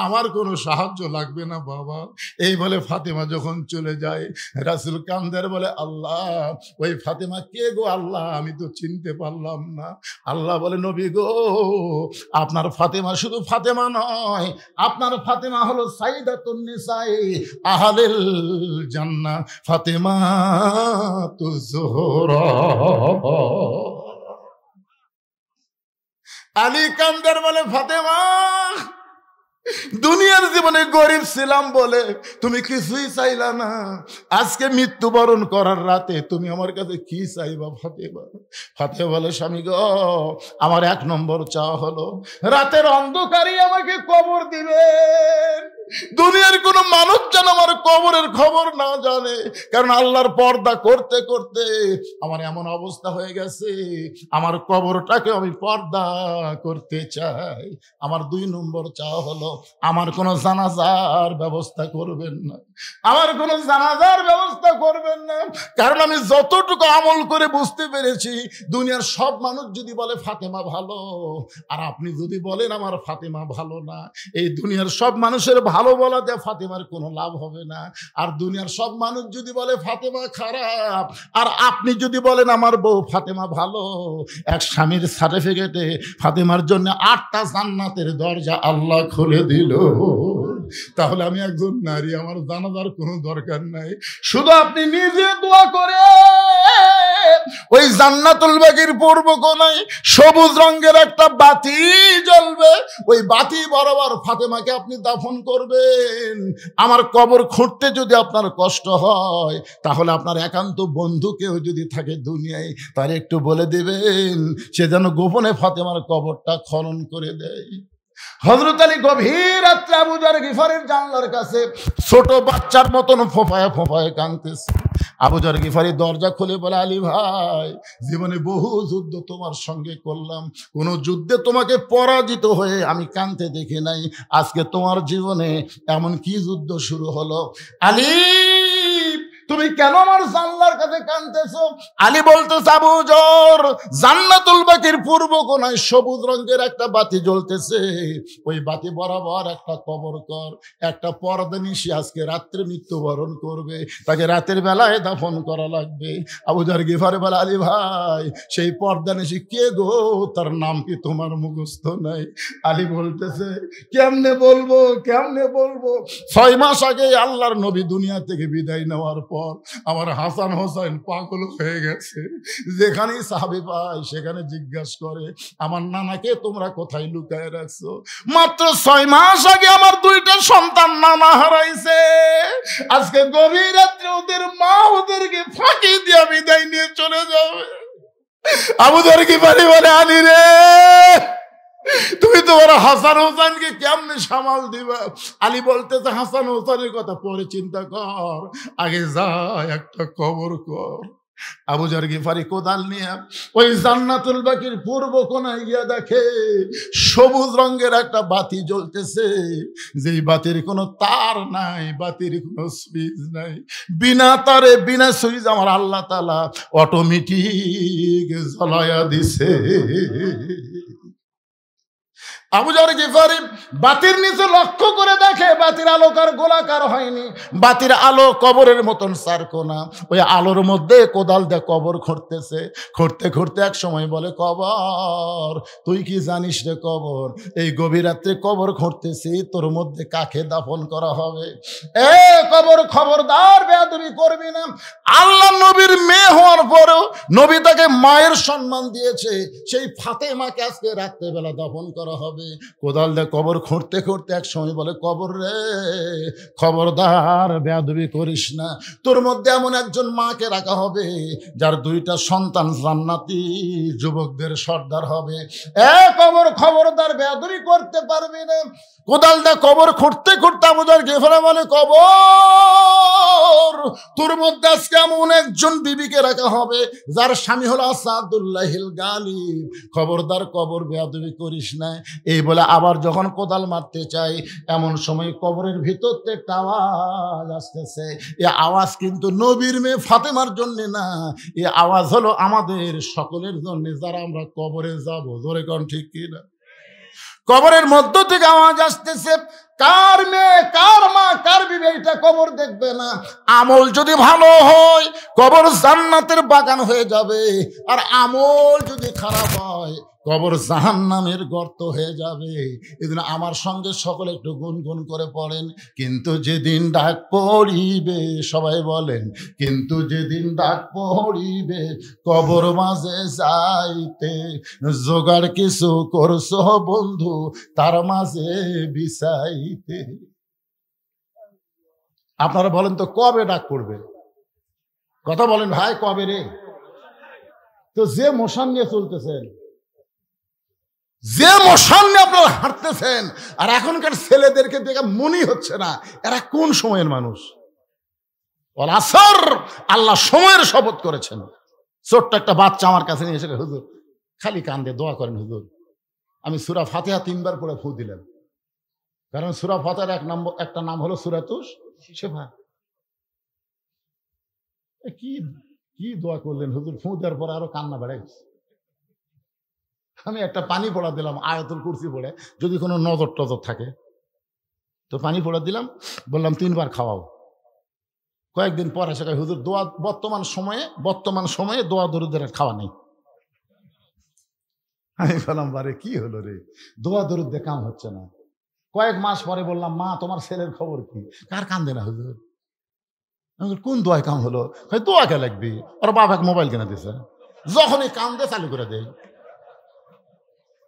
আমার কোনো সাহায্য লাগবে না বাবা। এই বলে ফাতেমা যখন চলে যায়, রাসূল কান্দার বলে, আল্লাহ, ওই ফাতেমা কে গো আল্লাহ? আমি তো চিনতে পারলাম না। আল্লাহ বলে, নবী গো, আপনার ফাতেমা শুধু ফাতেমা নয়, আপনার ফাতেমা হলো সাইয়্যিদাতুন নিসাই আহলিল জান্নাহ, ফাতেমা তু জোহরা। আলী কান্দার বলে, ফাতেমা, দুনিয়ার জীবনে গরিব ছিলাম বলে তুমি কিছুই চাইলা না, আজকে মৃত্যুবরণ করার রাতে তুমি আমার কাছে কি চাইবা ফাতেমা? ফাতেমা বলে, স্বামী গো, আমার এক নম্বর চাওয়া হলো রাতের অন্ধকারে আমাকে কবর দিবেন, দুনিয়ার কোন মানুষ যেন আমার কবরের খবর না জানে, কারণ আল্লাহর পর্দা করতে করতে আমার এমন অবস্থা হয়ে গেছে, আমার কবরটাকে আমি পর্দা করতে চাই। আমার 2 নম্বর চাওয়া হলো আমার কোনো জানাজার ব্যবস্থা করবেন না, আমার কোনো জানাজার ব্যবস্থা করবেন না। কারণ আমি যতটুকু আমল করে বুঝতে পেরেছি, দুনিয়ার সব মানুষ যদি বলে ফাতেমা ভালো, আর আপনি যদি বলেন আমার ফাতেমা ভালো না, এই দুনিয়ার সব মানুষের ভালো বলাতে ফাতেমার কোনো লাভ হবে না। আর দুনিয়ার সব মানুষ যদি বলে ফাতেমা খারাপ, আর আপনি যদি বলেন আমার বউ ফাতেমা ভালো, এক স্বামীর সার্টিফিকেটে ফাতেমার জন্য 8টা জান্নাতের দরজা আল্লাহ খুলে দিল। তাহলে আমি একজন নারী, আমার জানাজার কোনো দরকার নাই, শুধু আপনি নিজে দোয়া করে ওই জান্নাতুল বাকির পূর্ব কোণায় সবুজ রঙের একটা বাতি জ্বলবে, ওই বাতি বরাবর ফাতেমাকে আপনি দাফন করবেন। আমার কবর খুঁড়তে যদি আপনার কষ্ট হয়, তাহলে আপনার একান্ত বন্ধু কেউ যদি থাকে দুনিয়ায়, তার একটু বলে দিবেন সে যেন গোপনে ফাতেমার কবরটা খনন করে দেয়। হযরত আলী গভীর রাত্রে আবু যর গিফারির জানলার কাছে ছোট বাচ্চার মতন ফোঁপায় ফোঁপায় কাঁদতেছে। আবু যর গিফারি দরজা খুলে বলে, আলী ভাই, জীবনে বহু যুদ্ধ তোমার সঙ্গে করলাম, কোন যুদ্ধে তোমাকে পরাজিত হয়ে আমি কাঁদতে দেখি নাই, আজকে তোমার জীবনে এমন কি যুদ্ধ শুরু হলো? আলী, তুমি কেন আমার জানলার কাছে কাঁদতেছো? আলী বলতেছে, আবু যর, জান্নাতুল বাকির পূর্ব কোণায় সবুজ রঙের একটা বাতি জ্বলতেছে, ওই বাতি বরাবর একটা কবর কর, একটা পর্দা নিশি আজকে রাত্রে মৃত্যুবরণ করবে, তাকে রাতের বেলায় দাফন করা লাগবে। আবু যর গিফারি বলে, আলী ভাই, সেই পর্দা নিশি কে গো? তার নাম কি তোমার মুখস্থ নাই? আলী বলতেছে, কেমনে বলবো, কেমনে বলবো? 6 মাস আগে আল্লাহর নবী দুনিয়া থেকে বিদায় নেওয়ার পর আমার হাসান হোসেন পাগল হয়ে গেছে, যেখানেই সাহাবী পায় সেখানে জিজ্ঞাসা করে, আমার নানাকে তোমরা কোথায় লুকায় রাখছো? মাত্র 6 মাস আগে আমার 2টা সন্তান নানা হারাইছে, আজকে গভীর রাত্রে ওদের মা ওদেরকে ফাঁকি দিয়ে বিদায় নিয়ে চলে যাবে। আবু যর গিফারি বলে, আলী রে, তুমি তোমার হাসান হোসেনকে কেমনে সামাল দিবা? আলী বলতেছে, হাসান হোসেনের কথা পরে চিন্তা কর, আগে যা একটা কবর কর। আবু যর গিফারি কোদাল নিয়ে ওই জান্নাতুল বাকির পূর্ব কোণায় গিয়া দেখে সবুজ রঙের একটা বাতি জ্বলতেছে, যেই বাতির কোনো তার নাই, বাতির কোনো সুইচ নাই, বিনা তারে বিনা সুইচ আমার আল্লাহ তাআলা অটোমেটিক জ্বলায়া দিছে। আবু যর গিফারি বাতির নিচে লক্ষ্য করে দেখে বাতির আলোকার গোলাকার হয়নি, বাতির আলো কবরের মতন চারকোনা, ওই আলোর মধ্যে কোদাল দিয়ে কবর খুঁড়তেছে। খুঁড়তে খুঁড়তে এক সময় বলে, কবর, তুই কি জানিস রে কবর, এই গভীর রাত্রে কবর খুঁড়তেছি, তোর মধ্যে কাকে দাফন করা হবে? এ কবর, খবরদার বেয়াদবি করবি না। আল্লাহ নবীর মেয়ে হওয়ার পরেও নবী তাকে মায়ের সম্মান দিয়েছে, সেই ফাতেমাকে আজকে রাত্রেবেলা দাফন করা হবে। কোদাল দিয়ে কবর খুঁড়তে খুঁড়তে এক সময় বলে, কবর রে, খবরদার বেয়াদবি করিস না, তোর মধ্যে এমন একজন মাকে রাখা হবে যার 2টা সন্তান জান্নাতি যুবকদের সর্দার হবে। এ কবর, খবরদার বেয়াদবি করতে পারবি না। কোদাল দিয়ে কবর খুঁড়তে খুঁড়তে আবু যর গিফারি বলে, কবর, তোর মধ্যে আজকে এমন একজন বিবিকে রাখা হবে যার স্বামী হলো আসাদুল্লাহিল গালিব, খবরদার কবর বেয়াদবি করিস না। এই বলে আবার যখন কোদাল মারতে চাই, এমন সময় কবরের ভিতর থেকে একটা আওয়াজ আসতেছে। এই আওয়াজ কিন্তু নবীর মেয়ে ফাতেমার জন্য না, এই আওয়াজ হলো আমাদের সকলের জন্য, যারা আমরা কবরে যাব। জোরে কোন ঠিক কিনা? কবরের মধ্য থেকে আওয়াজ আসতেছে, কার মেয়ে, কার মা, কার বিবি এটা কবর দেখবে না। আমল যদি ভালো হয় কবর জান্নাতের বাগান হয়ে যাবে, আর আমল যদি খারাপ হয় কবর জাহান্নামের গর্ত হয়ে যাবে। এজন্য আমার সঙ্গে সকলে একটু গুনগুন করে পড়েন, কিন্তু যেদিন ডাক পড়িবে, সবাই বলেন, কিন্তু যেদিন ডাক পড়িবে কবর মাঝে যাইতে, জোগাড় কিছু করছো বন্ধু তার মাঝে বিছাইতে। আপনারা বলেন তো, কবে ডাক পড়বে? কথা বলেন ভাই, কবে রে? তো যে মোশন নিয়ে চলতেছেন, যে মোশন নিয়ে আপনারা হাঁটতেছেন, আর এখনকার ছেলেদেরকে দেখে মনে হচ্ছে না এরা কোন সময়ের মানুষ। আসর, আল্লাহ সময়ের শপথ করেছেন। ছোট্ট একটা বাচ্চা আমার কাছে নিয়ে এসে, হুজুর খালি কান্দে, দোয়া করেন হুজুর। আমি সূরা ফাতিহা 3 বার পড়ে ফু দিলাম, কারণ সূরা ফাতিহার একটা নাম হলো সূরাতুশ শিফা। কি কি দোয়া করলেন হুজুর? ফু দেওয়ার পর আরো কান্না বেড়ে গেছে। আমি একটা পানি পড়া দিলাম আয়াতুল কুরসি পড়ে, যদি কোনো নজর টজর থাকে তো পানি পড়া দিলাম, বললাম 3 বার খাওয়াও। কয়েকদিন পরে সে হুজুর দোয়া বর্তমান সময়ে দোয়া দরুদের খাওয়া নেই। আমি বললাম বারে কি হলো রে, দোয়া দরুদ দিয়ে কাম হচ্ছে না। কয়েক মাস পরে বললাম মা তোমার ছেলের খবর কি? কার কান্দে না হুজুর? কোন দোয়ায় কাম হলো? দোয়া কে লাগবি, ওর বাবাকে মোবাইল কিনে দিছে, যখনই কান্দে চালু করে দেয়।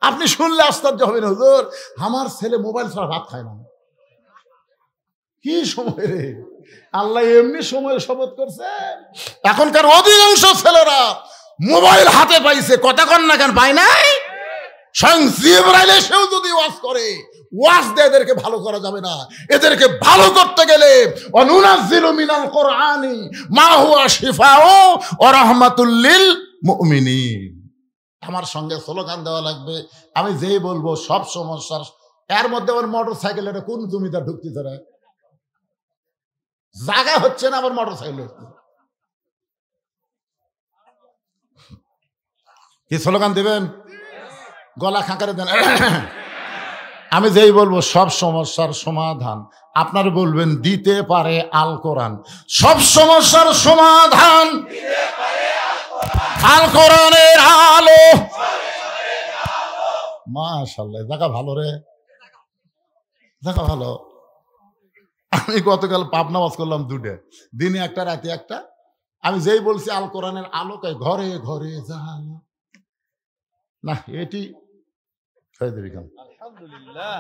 আপনি শুনলে আশ্চর্য হবেন হুজুর, আমার ছেলে মোবাইল ছাড়া ভাত খায় না। কি সময় রে, আল্লাহ এমনি সময় শপথ করছে। এখনকার অধিকাংশ ছেলেরা মোবাইল হাতে পাইছে, কথা কন না কেন পায় নাই? স্বয়ং জিবরাইল এসেও যদি ওয়াজ করে, ওয়াজ দিয়ে এদেরকে ভালো করা যাবে না। এদেরকে ভালো করতে গেলে অনুনাজ্জিলু মিনাল কোরআনি মা হুয়া শিফাউ ওয়া রাহমাতুল লিল মুমিনিন। আমার সঙ্গে স্লোগান দেওয়া লাগবে। আমি যেই বলবো সব সমস্যার, এর মধ্যে আমার মোটর সাইকেলের কোন জমিদার ঢুকতে ধরে জায়গা হচ্ছে না, আবার মোটর সাইকেল কি স্লোগান দেবেন? গলা খাঁকারে দেন। আমি যেই বলবো সব সমস্যার সমাধান, আপনার বলবেন দিতে পারে আল কোরআন। সব সমস্যার সমাধান আল কোরআনের আলো। মাশাআল্লাহ, দেখা ভালো রে, দেখা ভালো। আমি গতকাল পাবনা ওয়াজ করলাম 2টে, দিনে একটা রাতে একটা। আমি যেই বলছি আল কোরআনের আলোকে ঘরে ঘরে জানো না, এটি আলহামদুলিল্লাহ।